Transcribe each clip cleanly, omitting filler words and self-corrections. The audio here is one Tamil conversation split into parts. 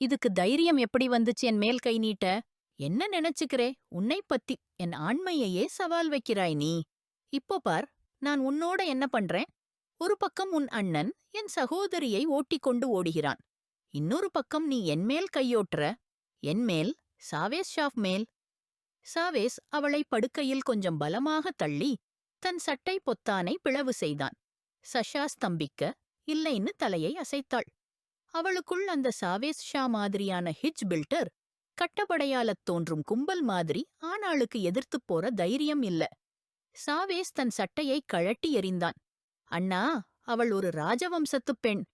இதுக்கு தைரியம் எப்படி வந்துச்சு என் மேல் கை நீட்ட? என்ன நினைச்சுக்கிறே? உன்னைப் பத்தி என் ஆண்மையையே சவால் வைக்கிறாய் நீ. இப்போ பார், நான் உன்னோட என்ன பண்றேன்? ஒரு பக்கம் உன் அண்ணன் என் சகோதரியை ஓட்டிக்கொண்டு ஓடுகிறான். இன்னொரு பக்கம் நீ என்மேல் கையோட்டுற. என்மேல், சாவேஸ் ஷாஃப் மேல். சாவேஸ் அவளை படுக்கையில் கொஞ்சம் பலமாக தள்ளி தன் சட்டை பொத்தானை பிளவு செய்தான். சஷா ஸ்தம்பிக்க, இல்லைன்னு தலையை அசைத்தாள். அவளுக்குள் அந்த சாவேஸ் ஷா மாதிரியான ஹிட்ஜ் பில்டர், கட்டபடையாலத் தோன்றும் கும்பல் மாதிரி ஆனாளுக்கு எதிர்த்துப் போற தைரியம் இல்ல. சாவேஸ் தன் சட்டையை கழட்டி எறிந்தான். அண்ணா, அவள் ஒரு ராஜவம்சத்துப் பெண்.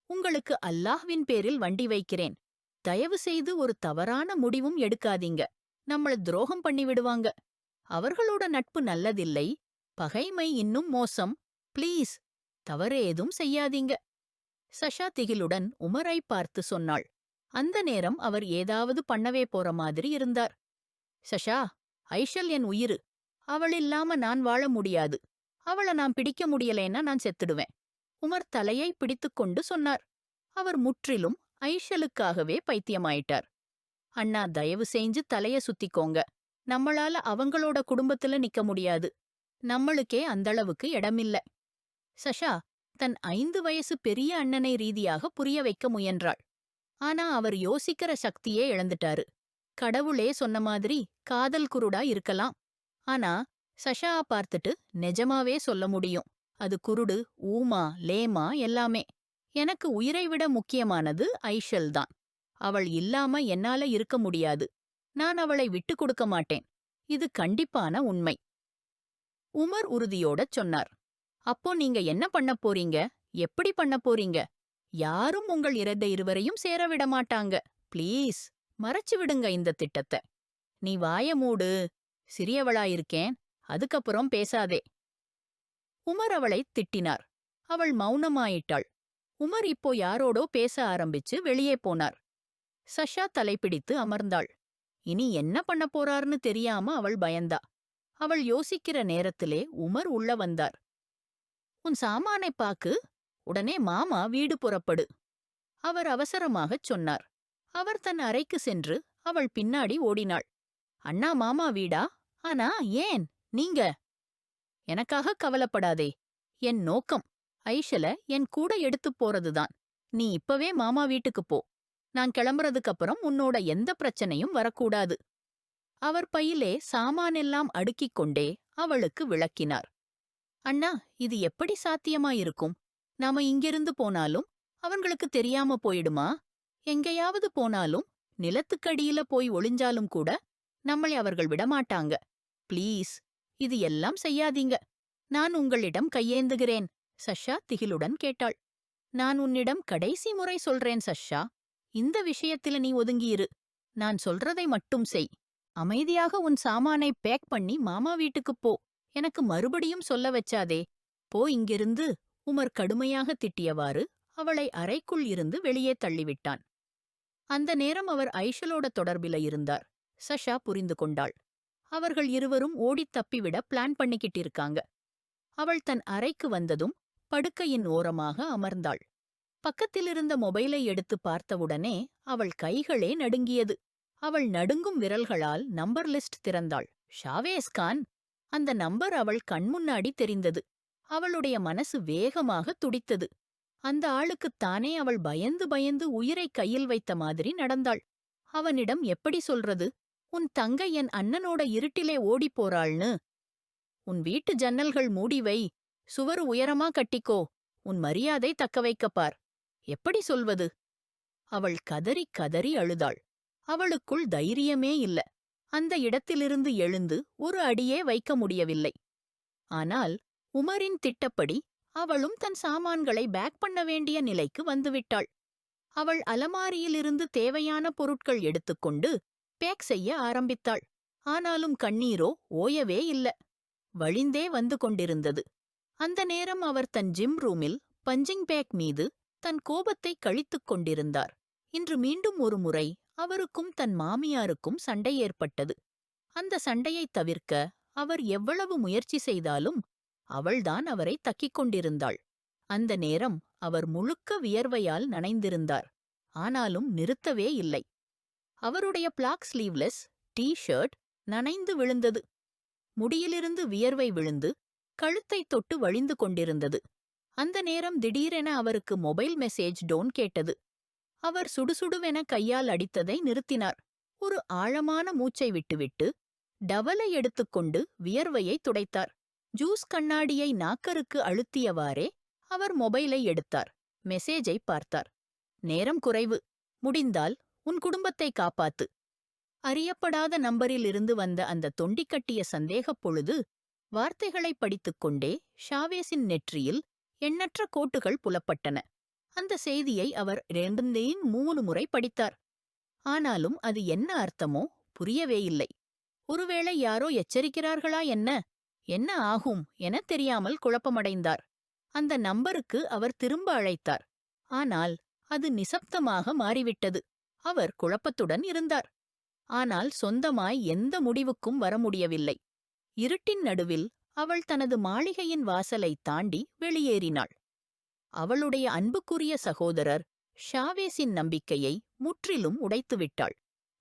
உங்களுக்கு அல்லாஹ்வின் பேரில் வண்டி வைக்கிறேன். தயவு செய்து ஒரு தவறான முடிவும் எடுக்காதீங்க. நம்மள துரோகம் பண்ணிவிடுவாங்க. அவர்களோட நட்பு நல்லதில்லை. பகைமை இன்னும் மோசம். ப்ளீஸ், தவறேதும் செய்யாதீங்க. சஷா திகிலுடன் உமரை பார்த்து சொன்னாள். அந்த நேரம் அவர் ஏதாவது பண்ணவே போற மாதிரி இருந்தார். சஷா, ஐஷல் என் உயிரு. அவள் இல்லாம நான் வாழ முடியாது. அவள நான் பிடிக்க முடியலேன்னா நான் செத்துடுவேன். உமர் தலையை பிடித்துக்கொண்டு சொன்னார். அவர் முற்றிலும் ஐஷலுக்காகவே பைத்தியமாயிட்டார். அண்ணா, தயவு செஞ்சு தலைய சுத்திக்கோங்க. நம்மளால அவங்களோட குடும்பத்துல நிக்க முடியாது. நம்மளுக்கே அந்தளவுக்கு இடமில்ல. சஷா தன் 5 வயசு பெரிய அண்ணனை ரீதியாக புரிய வைக்க முயன்றாள். ஆனா அவர் யோசிக்கிற சக்தியே இழந்துட்டாரு. கடவுளே சொன்ன மாதிரி காதல் குருடா இருக்கலாம். ஆனா சஷா பார்த்துட்டு நிஜமாவே சொல்ல முடியும். அது குருடு, ஊமா, லேமா எல்லாமே. எனக்கு உயிரை விட முக்கியமானது ஐஷல் தான். அவள் இல்லாம என்னால இருக்க முடியாது. நான் அவளை விட்டுக் கொடுக்க மாட்டேன். இது கண்டிப்பான உண்மை. உமர் உறுதியோடச் சொன்னார். அப்போ நீங்க என்ன பண்ணப் போறீங்க? எப்படி பண்ணப் போறீங்க? யாரும் உங்கள் இருவரையும் சேர விட மாட்டாங்க. ப்ளீஸ், மறைச்சு விடுங்க இந்த திட்டத்த. நீ வாய மூடு. சிறியவளாயிருக்கேன். அதுக்கப்புறம் பேசாதே. உமர் அவளைத் திட்டினார். அவள் மௌனமாயிட்டாள். உமர் இப்போ யாரோடோ பேச ஆரம்பிச்சு வெளியே போனார். சஷா தலைப்பிடித்து அமர்ந்தாள். இனி என்ன பண்ண போறார்னு தெரியாம அவள் பயந்தா. அவள் யோசிக்கிற நேரத்திலே உமர் உள்ள வந்தார். உன் சாமானைப் பாக்கு. உடனே மாமா வீடு புறப்படு. அவர் அவசரமாகச் சொன்னார். அவர் தன் அறைக்கு சென்று அவள் பின்னாடி ஓடினாள். அண்ணா, மாமா வீடா? ஆனா ஏன்? நீங்க? எனக்காக கவலைப்படாதே. என் நோக்கம் ஐஷல என் கூட எடுத்துப் போறதுதான். நீ இப்பவே மாமா வீட்டுக்குப் போ. நான் கிளம்புறதுக்கப்புறம் உன்னோட எந்த பிரச்சனையும் வரக்கூடாது. அவர் பையிலே சாமானெல்லாம் அடுக்கிக் கொண்டே அவளுக்கு விளக்கினார். அண்ணா, இது எப்படி சாத்தியமாயிருக்கும்? நாம இங்கிருந்து போனாலும் அவங்களுக்கு தெரியாம போயிடுமா? எங்கேயாவது போனாலும், நிலத்துக்கடியில போய் ஒளிஞ்சாலும் கூட நம்மளை அவர்கள் விடமாட்டாங்க. ப்ளீஸ், இது எல்லாம் செய்யாதீங்க. நான் உங்களிடம் கையேந்துகிறேன். சஷா திகிலுடன் கேட்டாள். நான் உன்னிடம் கடைசி முறை சொல்றேன் சஷா. இந்த விஷயத்தில நீ ஒதுங்கியிரு. நான் சொல்றதை மட்டும் செய். அமைதியாக உன் சாமானை பேக் பண்ணி மாமா வீட்டுக்குப் போ. எனக்கு மறுபடியும் சொல்ல வச்சாதே. போ இங்கிருந்து. உமர் கடுமையாக திட்டியவாறு அவளை அறைக்குள் இருந்து வெளியே தள்ளிவிட்டான். அந்த நேரம் அவர் ஐஷலோட தொடர்பில இருந்தார். சஷா புரிந்து கொண்டாள். அவர்கள் இருவரும் ஓடித் தப்பிவிட பிளான் பண்ணிக்கிட்டிருக்காங்க. அவள் தன் அறைக்கு வந்ததும் படுக்கையின் ஓரமாக அமர்ந்தாள். பக்கத்திலிருந்த மொபைலை எடுத்து பார்த்தவுடனே அவள் கைகளே நடுங்கியது. அவள் நடுங்கும் விரல்களால் நம்பர் லிஸ்ட் திறந்தாள். ஷாவேஸ் கான். அந்த நம்பர் அவள் கண்முன்னாடி தெரிந்தது. அவளுடைய மனசு வேகமாக துடித்தது. அந்த ஆளுக்குத்தானே அவள் பயந்து பயந்து உயிரை கையில் வைத்த மாதிரி நடந்தாள். அவனிடம் எப்படி சொல்றது? உன் தங்கை என் அண்ணனோட இருட்டிலே ஓடிப்போறாள்னு. உன் வீட்டு ஜன்னல்கள் மூடி வை. சுவரு உயரமா கட்டிக்கோ. உன் மரியாதை தக்க வைக்கப்பார். எப்படி சொல்வது? அவள் கதறி கதறி அழுதாள். அவளுக்குள் தைரியமே இல்ல. அந்த இடத்திலிருந்து எழுந்து ஒரு அடியே வைக்க முடியவில்லை. ஆனால் உமரின் திட்டப்படி அவளும் தன் சாமான்களை பேக் பண்ண வேண்டிய நிலைக்கு வந்துவிட்டாள். அவள் அலமாரியிலிருந்து தேவையான பொருட்கள் எடுத்துக்கொண்டு பேக் செய்ய ஆரம்பித்தாள். ஆனாலும் கண்ணீரோ ஓயவே இல்ல. வழிந்தே வந்து கொண்டிருந்தது. அந்த நேரம் அவர் தன் ஜிம் ரூமில் பஞ்சிங் பேக் மீது தன் கோபத்தை கழித்துக் கொண்டிருந்தார். இன்று மீண்டும் ஒரு முறை அவருக்கும் தன் மாமியாருக்கும் சண்டை ஏற்பட்டது. அந்த சண்டையைத் தவிர்க்க அவர் எவ்வளவு முயற்சி செய்தாலும் அவள்தான் அவரை தக்கிக் கொண்டிருந்தாள். அந்த நேரம் அவர் முழுக்க வியர்வையால் நனைந்திருந்தார். ஆனாலும் நிறுத்தவே இல்லை. அவருடைய பிளாக் ஸ்லீவ்லெஸ் டீ ஷர்ட் நனைந்து விழுந்தது. முடியிலிருந்து வியர்வை விழுந்து கழுத்தை தொட்டு வழிந்து கொண்டிருந்தது. அந்த நேரம் திடீரென அவருக்கு மொபைல் மெசேஜ் டோன் கேட்டது. அவர் சுடுசுடுவென கையால் அடித்ததை நிறுத்தினார். ஒரு ஆழமான மூச்சை விட்டுவிட்டு டவலை எடுத்துக்கொண்டு வியர்வையை துடைத்தார். ஜூஸ் கண்ணாடியை நாக்கருக்கு அழுத்தியவாறே அவர் மொபைலை எடுத்தார். மெசேஜை பார்த்தார். நேரம் குறைவு. முடிந்தால் உன் குடும்பத்தை காப்பாத்து. அறியப்படாத நம்பரில் இருந்து வந்த அந்த தொண்டிக்கட்டிய சந்தேகப் பொழுது வார்த்தைகளைப் படித்துக்கொண்டே ஷாவேஸின் நெற்றியில் எண்ணற்ற கோட்டுகள் புலப்பட்டன. அந்த செய்தியை அவர் 2-3 முறை படித்தார். ஆனாலும் அது என்ன அர்த்தமோ புரியவே இல்லை. ஒருவேளை யாரோ எச்சரிக்கிறார்களா என்ன? என்ன ஆகும் என தெரியாமல் குழப்பமடைந்தார். அந்த நம்பருக்கு அவர் திரும்ப அழைத்தார். ஆனால் அது நிசப்தமாக மாறிவிட்டது. அவர் குழப்பத்துடன் இருந்தார். ஆனால் சொந்தமாய் எந்த முடிவுக்கும் வர முடியவில்லை. இருட்டின் நடுவில் அவள் தனது மாளிகையின் வாசலை தாண்டி வெளியேறினாள். அவளுடைய அன்புக்குரிய சகோதரர் ஷாவேஸின் நம்பிக்கையை முற்றிலும் உடைத்துவிட்டாள்.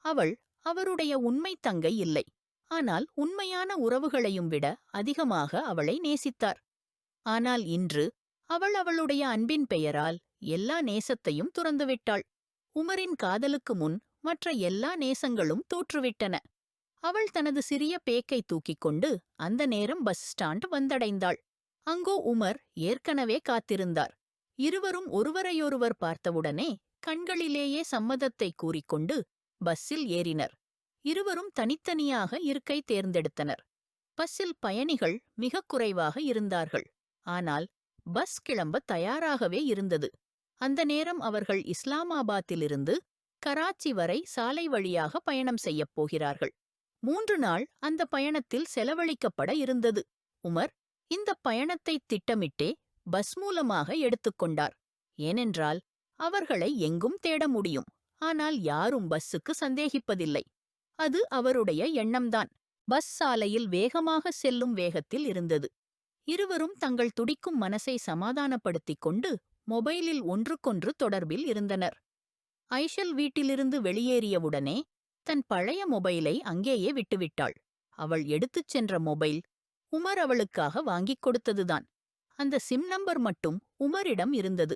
அவள் அவருடைய உண்மை தங்கை இல்லை. ஆனால் உண்மையான உறவுகளையும் விட அதிகமாக அவளை நேசித்தார். ஆனால் இன்று அவள் அவளுடைய அன்பின் பெயரால் எல்லா நேசத்தையும் துறந்துவிட்டாள். உமரின் காதலுக்கு முன் மற்ற எல்லா நேசங்களும் தோற்றுவிட்டன. அவள் தனது சிறிய பேக்கை தூக்கிக் கொண்டு அந்த நேரம் பஸ் ஸ்டாண்ட் வந்தடைந்தாள். அங்கோ உமர் ஏற்கனவே காத்திருந்தார். இருவரும் ஒருவரையொருவர் பார்த்தவுடனே கண்களிலேயே சம்மதத்தை கூறிக்கொண்டு பஸ்ஸில் ஏறினர். இருவரும் தனித்தனியாக இருக்கை தேர்ந்தெடுத்தனர். பஸ்ஸில் பயணிகள் மிகக் குறைவாக இருந்தார்கள். ஆனால் பஸ் கிளம்ப தயாராகவே இருந்தது. அந்த நேரம் அவர்கள் இஸ்லாமாபாத்திலிருந்து கராச்சி வரை சாலை வழியாக பயணம் செய்யப் போகிறார்கள். 3 நாள் அந்த பயணத்தில் செலவழிக்கப்பட இருந்தது. உமர் இந்த பயணத்தை திட்டமிட்டே பஸ் மூலமாக எடுத்துக்கொண்டார். ஏனென்றால் அவர்களை எங்கும் தேட முடியும். ஆனால் யாரும் பஸ்ஸுக்கு சந்தேகிப்பதில்லை. அது அவருடைய எண்ணம்தான். பஸ் சாலையில் வேகமாக செல்லும் வேகத்தில் இருந்தது. இருவரும் தங்கள் துடிக்கும் மனசை சமாதானப்படுத்திக் கொண்டு மொபைலில் ஒன்றுக்கொன்று தொடர்பில் இருந்தனர். ஐஷல் வீட்டிலிருந்து வெளியேறியவுடனே தன் பழைய மொபைலை அங்கேயே விட்டுவிட்டாள். அவள் எடுத்துச் சென்ற மொபைல் உமர் அவளுக்காக வாங்கிக் கொடுத்ததுதான். அந்த சிம் நம்பர் மட்டும் உமரிடம் இருந்தது.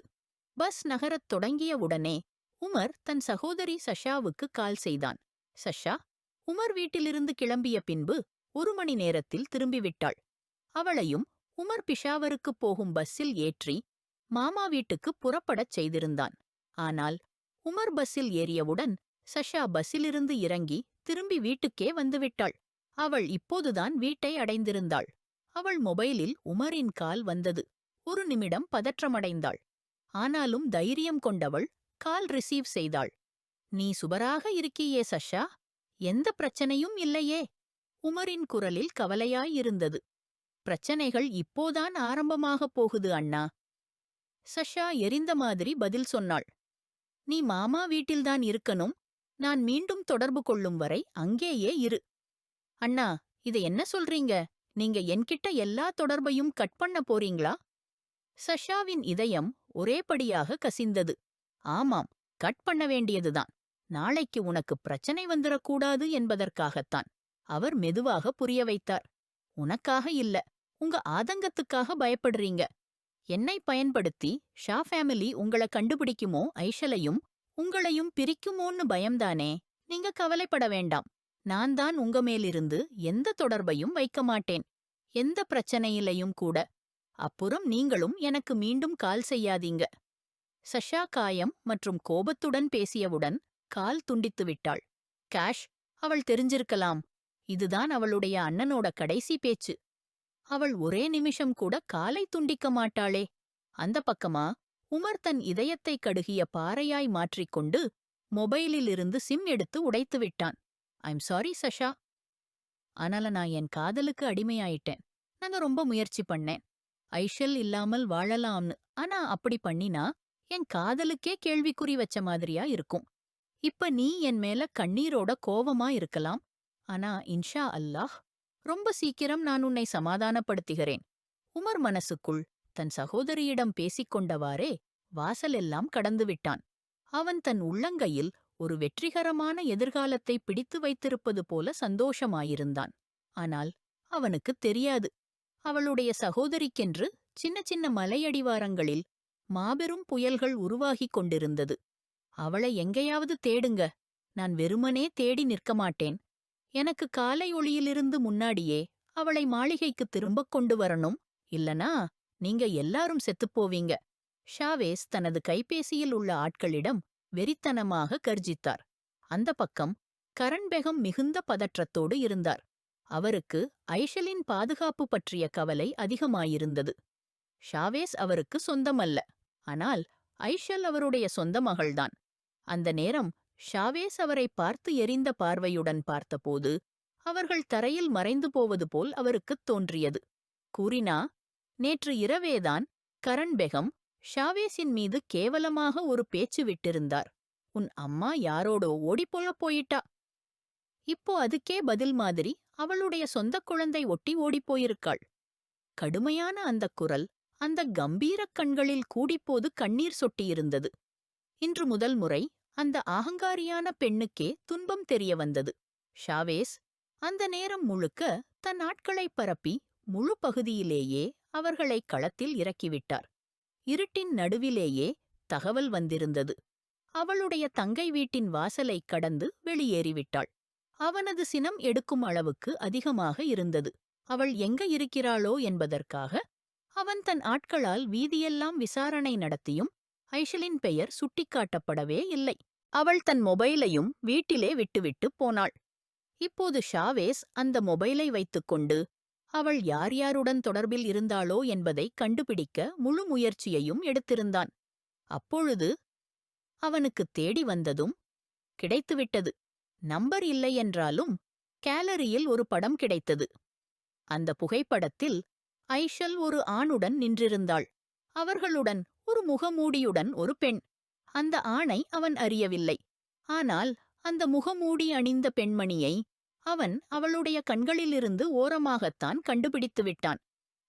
பஸ் நகரத் தொடங்கியவுடனே உமர் தன் சகோதரி சஷாவுக்கு கால் செய்தான். சஷா உமர் வீட்டிலிருந்து கிளம்பிய பின்பு 1 மணி நேரத்தில் திரும்பிவிட்டாள். அவளையும் உமர் பிஷாவருக்குப் போகும் பஸ்ஸில் ஏற்றி மாமா வீட்டுக்கு புறப்படச் செய்திருந்தான். ஆனால் உமர் பஸ்ஸில் ஏறியவுடன் சஷா பஸ்ஸிலிருந்து இறங்கி திரும்பி வீட்டுக்கே வந்துவிட்டாள். அவள் இப்போதுதான் வீட்டை அடைந்திருந்தாள். அவள் மொபைலில் உமரின் கால் வந்தது. 1 நிமிடம் பதற்றமடைந்தாள். ஆனாலும் தைரியம் கொண்டவள் கால் ரிசீவ் செய்தாள். நீ சுபராக இருக்கியே சஷா? எந்த பிரச்சனையும் இல்லையே? உமரின் குரலில் கவலையாயிருந்தது. பிரச்சனைகள் இப்போதான் ஆரம்பமாகப் போகுது அண்ணா. சஷா எரிந்த மாதிரி பதில் சொன்னாள். நீ மாமா வீட்டில்தான் இருக்கணும். நான் மீண்டும் தொடர்பு கொள்ளும் வரை அங்கேயே இரு. அண்ணா, இதை என்ன சொல்றீங்க? நீங்க என்கிட்ட எல்லா தொடர்பையும் கட் பண்ண போறீங்களா? சஷாவின் இதயம் ஒரேபடியாக கசிந்தது. ஆமாம், கட் பண்ண வேண்டியதுதான். நாளைக்கு உனக்கு பிரச்சனை வந்துடக்கூடாது என்பதற்காகத்தான். அவர் மெதுவாக புரிய வைத்தார். உனக்காக இல்ல, உங்க ஆதங்கத்துக்காக பயப்படுறீங்க. என்னை பயன்படுத்தி ஷா ஃபேமிலி உங்கள கண்டுபிடிக்குமோ, ஐஷலையும் உங்களையும் பிரிக்குமோன்னு பயம்தானே? நீங்க கவலைப்பட வேண்டாம். நான் தான் உங்க மேலிருந்து எந்த தொடர்பையும் வைக்க மாட்டேன். எந்த பிரச்சனையிலையும் கூட. அப்புறம் நீங்களும் எனக்கு மீண்டும் கால் செய்யாதீங்க. சஷா காயம் மற்றும் கோபத்துடன் பேசியவுடன் கால் துண்டித்து விட்டாள். கேஷ், அவள் தெரிஞ்சிருக்கலாம். இதுதான் அவளுடைய அண்ணனோட கடைசி பேச்சு. அவள் ஒரே நிமிஷம் கூட காலை துண்டிக்க மாட்டாளே. அந்த பக்கமா உமர் தன் இதயத்தை கடுகிய பாறையாய் மாற்றிக்கொண்டு மொபைலிலிருந்து சிம் எடுத்து உடைத்து விட்டான். I'm sorry Sasha. ஆனால நான் என் காதலுக்கு அடிமையாயிட்டேன். நான் ரொம்ப முயற்சி பண்ணேன். ஐஷல் இல்லாமல் வாழலாம்னு. ஆனா அப்படி பண்ணினா என் காதலுக்கே கேள்விக்குறி வச்ச மாதிரியா இருக்கும். இப்ப நீ என் மேல கண்ணீரோட கோவமா இருக்கலாம். ஆனா இன்ஷா அல்லாஹ் ரொம்ப சீக்கிரம் நான் உன்னை சமாதானப்படுத்துகிறேன். உமர் மனசுக்குள் தன் சகோதரியிடம் பேசிக்கொண்டவாறே வாசலெல்லாம் கடந்துவிட்டான். அவன் தன் உள்ளங்கையில் ஒரு வெற்றிகரமான எதிர்காலத்தை பிடித்து வைத்திருப்பது போல சந்தோஷமாயிருந்தான். ஆனால் அவனுக்குத் தெரியாது, அவளுடைய சகோதரிக்கென்று சின்ன சின்ன மலையடிவாரங்களில் மாபெரும் புயல்கள் உருவாகிக் கொண்டிருந்தது. அவளை எங்கேயாவது தேடுங்க. நான் வெறுமனே தேடி நிற்க மாட்டேன். எனக்கு காலை ஒளியிலிருந்து முன்னாடியே அவளை மாளிகைக்கு திரும்பக் கொண்டு வரணும். இல்லனா நீங்க எல்லாரும் செத்துப்போவீங்க. ஷாவேஸ் தனது கைபேசியில் உள்ள ஆட்களிடம் வெறித்தனமாக கர்ஜித்தார். அந்த பக்கம் கரண்பெகம் மிகுந்த பதற்றத்தோடு இருந்தார். அவருக்கு ஐஷலின் பாதுகாப்பு பற்றிய கவலை அதிகமாயிருந்தது. ஷாவேஸ் அவருக்கு சொந்தமல்ல, ஆனால் ஐஷல் அவருடைய சொந்த மகள்தான். அந்த நேரம் ஷாவேஸ் அவரை பார்த்து எரிந்த பார்வையுடன் பார்த்தபோது அவர்கள் தரையில் மறைந்து போவது போல் அவருக்குத் தோன்றியது. கூறினா, நேற்று இரவேதான் கரண்பெகம் ஷாவேஸின் மீது கேவலமாக ஒரு பேச்சு விட்டிருந்தார். உன் அம்மா யாரோடோ ஓடிப்போயப் போயிட்டா. இப்போ அதுக்கே பதில் மாதிரி அவளுடைய சொந்தக் குழந்தை ஒட்டி ஓடிப்போயிருக்காள். கடுமையான அந்தக் குரல் அந்த கம்பீரக் கண்களில் கூடிப்போது கண்ணீர் சொட்டியிருந்தது. இன்று முதல் முறை அந்த ஆகங்காரியான பெண்ணுக்கே துன்பம் தெரிய வந்தது. ஷாவேஸ் அந்த நேரம் முழுக்க தன் ஆட்களைப் பரப்பி முழு பகுதியிலேயே அவர்களை களத்தில் இறக்கிவிட்டார். இருட்டின் நடுவிலேயே தகவல் வந்திருந்தது. அவளுடைய தங்கை வீட்டின் வாசலைக் கடந்து வெளியேறிவிட்டாள். அவனது சினம் எடுக்கும் அளவுக்கு அதிகமாக இருந்தது. அவள் எங்க இருக்கிறாளோ என்பதற்காக அவன் தன் ஆட்களால் வீதியெல்லாம் விசாரணை நடத்தியும் ஐஷலின் பெயர் சுட்டிக்காட்டப்படவே இல்லை. அவள் தன் மொபைலையும் வீட்டிலே விட்டுவிட்டு போனாள். இப்போது ஷாவேஸ் அந்த மொபைலை வைத்துக்கொண்டு அவள் யார் யாருடன் தொடர்பில் இருந்தாளோ என்பதை கண்டுபிடிக்க முழு முயற்சியையும் எடுத்திருந்தான். அப்பொழுது அவனுக்கு தேடி வந்ததும் கிடைத்துவிட்டது. நம்பர் இல்லை என்றாலும் கேலரியில் ஒரு படம் கிடைத்தது. அந்த புகைப்படத்தில் ஐஷல் ஒரு ஆணுடன் நின்றிருந்தாள். அவர்களுடன் ஒரு முகமூடியுடன் ஒரு பெண். அந்த ஆணை அவன் அறியவில்லை. ஆனால் அந்த முகமூடி அணிந்த பெண்மணியை அவன் அவளுடைய கண்களிலிருந்து ஓரமாகத்தான் கண்டுபிடித்து விட்டான்.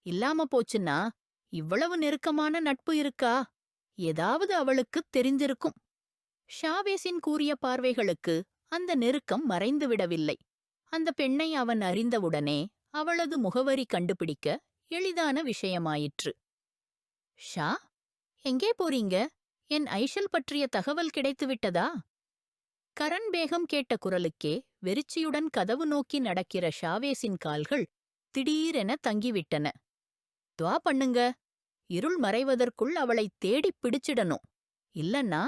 இல்லாம போச்சுன்னா இவ்வளவு நெருக்கமான நட்பு இருக்கா? ஏதாவது அவளுக்குத் தெரிந்திருக்கும். ஷாவேஸின் கூரிய பார்வைகளுக்கு அந்த நெருக்கம் மறைந்துவிடவில்லை. அந்த பெண்ணை அவன் அறிந்தவுடனே அவளது முகவரி கண்டுபிடிக்க எளிதான விஷயமாயிற்று. ஷா, எங்கே போறீங்க? என் ஐஷல் பற்றிய தகவல் கிடைத்துவிட்டதா? கரண்பேகம் கேட்ட குரலுக்கே வெறிச்சியுடன் கதவு நோக்கி நடக்கிற ஷாவேஸின் கால்கள் திடீரென தங்கிவிட்டன. துவா பண்ணுங்க. இருள் மறைவதற்குள் அவளை தேடிப் பிடிச்சிடணும். இல்லன்னா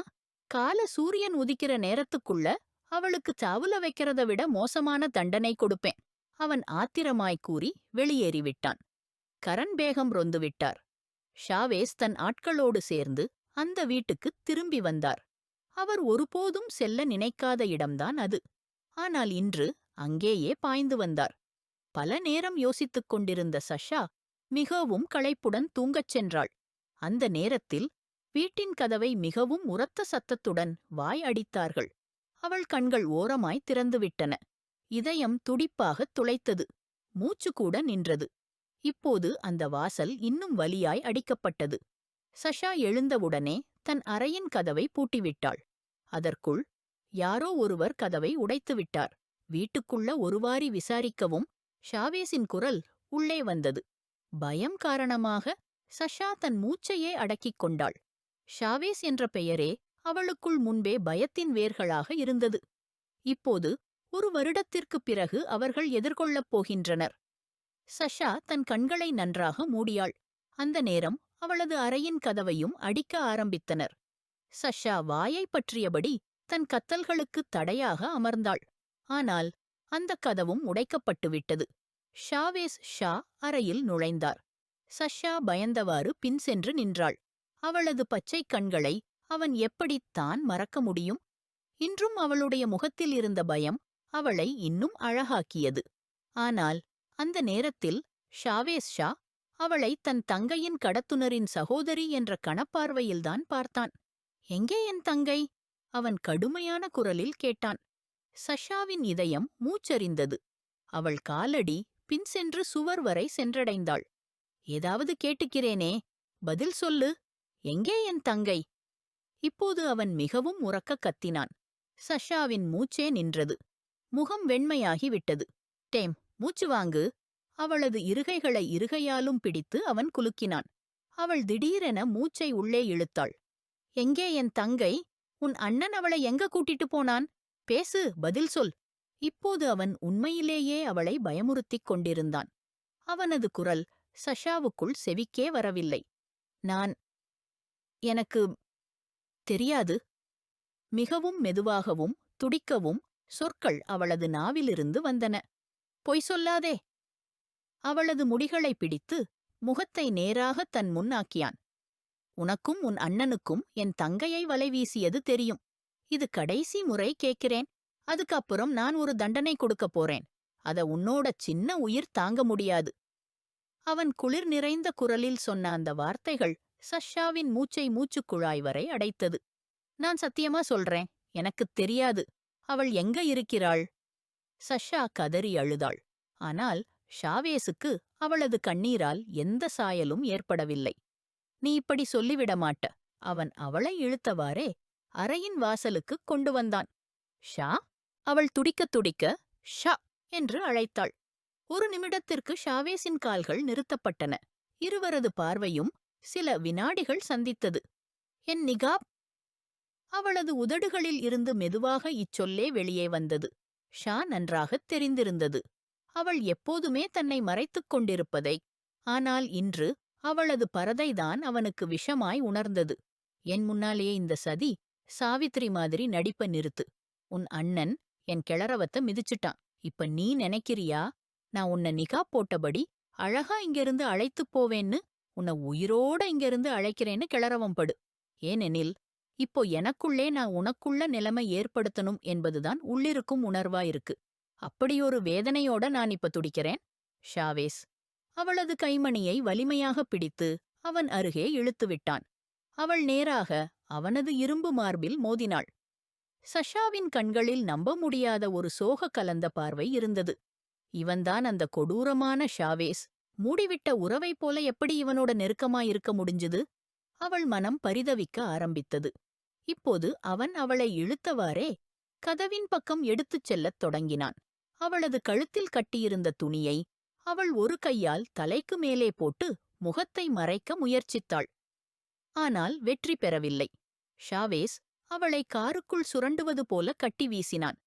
கால சூரியன் உதிக்கிற நேரத்துக்குள்ள அவளுக்கு சாவுல வைக்கிறத விட மோசமான தண்டனை கொடுப்பேன். அவன் ஆத்திரமாய் கூறி வெளியேறிவிட்டான். கரண்பேகம் ரொந்துவிட்டார். ஷாவேஸ் தன் ஆட்களோடு சேர்ந்து அந்த வீட்டுக்குத் திரும்பி வந்தார். அவர் ஒருபோதும் செல்ல நினைக்காத இடம்தான் அது. ஆனால் இன்று அங்கேயே பாய்ந்து வந்தார். பல நேரம் யோசித்துக் கொண்டிருந்த சஷா மிகவும் களைப்புடன் தூங்கச் சென்றாள். அந்த நேரத்தில் வீட்டின் கதவை மிகவும் உரத்த சத்தத்துடன் வாய் அடித்தார்கள். அவள் கண்கள் ஓரமாய் திறந்துவிட்டன. இதயம் துடிப்பாகத் துளைத்தது. மூச்சு கூட நின்றது. இப்போது அந்த வாசல் இன்னும் வலியாய் அடிக்கப்பட்டது. சஷா எழுந்தவுடனே தன் அறையின் கதவை பூட்டிவிட்டாள். அதற்குள் யாரோ ஒருவர் கதவை உடைத்துவிட்டார். வீட்டுக்குள்ள ஒருவாரி விசாரிக்கவும் ஷாவேஸின் குரல் உள்ளே வந்தது. பயம் காரணமாக சஷா தன் மூச்சையே அடக்கிக் கொண்டாள். ஷாவேஸ் என்ற பெயரே அவளுக்குள் முன்பே பயத்தின் வேர்களாக இருந்தது. இப்போது 1 வருடத்திற்குப் பிறகு அவர்கள் எதிர்கொள்ளப் போகின்றனர். சஷா தன் கண்களை நன்றாக மூடியாள். அந்த நேரம் அவளது அறையின் கதவையும் அடிக்க ஆரம்பித்தனர். சஷா வாயைப் பற்றியபடி தன் கத்தல்களுக்குத் தடையாக அமர்ந்தாள். ஆனால் அந்தக் கதவும் உடைக்கப்பட்டுவிட்டது. ஷாவேஸ் ஷா அறையில் நுழைந்தார். சஷா பயந்தவாறு பின் சென்று நின்றாள். அவளது பச்சைக் கண்களை அவன் எப்படித்தான் மறக்க முடியும்? இன்றும் அவளுடைய முகத்தில் இருந்த பயம் அவளை இன்னும் அழகாக்கியது. ஆனால் அந்த நேரத்தில் ஷாவேஸ் ஷா அவளை தன் தங்கையின் கடத்துனரின் சகோதரி என்ற கணப்பார்வையில்தான் பார்த்தான். எங்கே என் தங்கை? அவன் கடுமையான குரலில் கேட்டான். சஷாவின் இதயம் மூச்சறிந்தது. அவள் காலடி பின் சென்று சுவர் வரை சென்றடைந்தாள். ஏதாவது கேட்டுக்கிறேனே, பதில் சொல்லு. எங்கே என் தங்கை? இப்போது அவன் மிகவும் உரக்க கத்தினான். சஷாவின் மூச்சே நின்றது. முகம் வெண்மையாகி விட்டது. டேம், மூச்சு வாங்கு. அவளது இருகைகளை இருகையாலும் பிடித்து அவன் குலுக்கினான். அவள் திடீரென மூச்சை உள்ளே இழுத்தாள். எங்கே என் தங்கை? உன் அண்ணன் அவளை எங்க கூட்டிட்டு போனான்? பேசு, பதில் சொல். இப்போது அவன் உண்மையிலேயே அவளை பயமுறுத்திக் கொண்டிருந்தான். அவனது குரல் சஷாவுக்குள் செவிக்கே வரவில்லை. எனக்கு தெரியாது. மிகவும் மெதுவாகவும் துடிக்கவும் சொற்கள் அவளது நாவிலிருந்து வந்தன. பொய் சொல்லாதே. அவளது முடிகளை பிடித்து முகத்தை நேராக தன் முன்னாக்கியான். உனக்கும் உன் அண்ணனுக்கும் என் தங்கையை வலைவீசியது தெரியும். இது கடைசி முறை கேட்கிறேன். அதுக்கப்புறம் நான் ஒரு தண்டனை கொடுக்கப் போறேன். அத உன்னோட சின்ன உயிர் தாங்க முடியாது. அவன் குளிர் நிறைந்த குரலில் சொன்ன அந்த வார்த்தைகள் சஷாவின் மூச்சை மூச்சுக்குழாய் வரை அடைத்தது. நான் சத்தியமா சொல்றேன், எனக்குத் தெரியாது. அவள் எங்க இருக்கிறாள்? சஷா கதறி அழுதாள். ஆனால் ஷாவேசுக்கு அவளது கண்ணீரால் எந்த சாயலும் ஏற்படவில்லை. நீ இப்படி சொல்லிவிட மாட்ட. அவன் அவளை இழுத்தவாறே அறையின் வாசலுக்குக் கொண்டு வந்தான். ஷா! அவள் துடிக்கத் துடிக்க ஷா என்று அழைத்தாள். ஒரு நிமிடத்திற்கு ஷாவேசின் கால்கள் நிறுத்தப்பட்டன. இருவரது பார்வையும் சில வினாடிகள் சந்தித்தது. என் நிகாப்! அவளது உதடுகளில் இருந்து மெதுவாக இச்சொல்லே வெளியே வந்தது. ஷா நன்றாகத் தெரிந்திருந்தது. அவள் எப்போதுமே தன்னை மறைத்துக் கொண்டிருப்பதை. ஆனால் இன்று அவளது பரதைதான் அவனுக்கு விஷமாய் உணர்ந்தது. என் முன்னாலேயே இந்த சதி. சாவித்திரி மாதிரி நடிப்ப நிறுத்து. உன் அண்ணன் என் கிளறவத்த மிதிச்சுட்டான். இப்ப நீ நினைக்கிறியா நான் உன்னை நிகாப் போட்டபடி அழகா இங்கிருந்து அழைத்துப் போவேன்னு? உன்னை உயிரோட இங்கிருந்து அழைக்கிறேன்னு கிளறவம் படு. ஏனெனில் இப்போ எனக்குள்ளே நான் உனக்குள்ள நிலைமை ஏற்படுத்தணும் என்பதுதான் உள்ளிருக்கும் உணர்வாயிருக்கு. அப்படியொரு வேதனையோட நான் இப்ப துடிக்கிறேன். ஷாவேஸ் அவளது கைமணியை வலிமையாக பிடித்து அவன் அருகே இழுத்துவிட்டான். அவள் நேராக அவனது இரும்பு மார்பில் மோதினாள். சஷாவின் கண்களில் நம்ப முடியாத ஒரு சோக கலந்த பார்வை இருந்தது. இவன்தான் அந்த கொடூரமான ஷாவேஸ். மூடிவிட்ட உறவைப் போல எப்படி இவனோட நெருக்கமாயிருக்க முடிஞ்சுது? அவள் மனம் பரிதவிக்க ஆரம்பித்தது. இப்போது அவன் அவளை இழுத்தவாறே கதவின் பக்கம் எடுத்துச் செல்லத் தொடங்கினான். அவளது கழுத்தில் கட்டியிருந்த துணியை அவள் ஒரு கையால் தலைக்கு மேலே போட்டு முகத்தை மறைக்க முயற்சித்தாள். ஆனால் வெற்றி பெறவில்லை. ஷாவேஸ் அவளை காருக்குள் சுரண்டுவது போல கட்டி வீசினான்.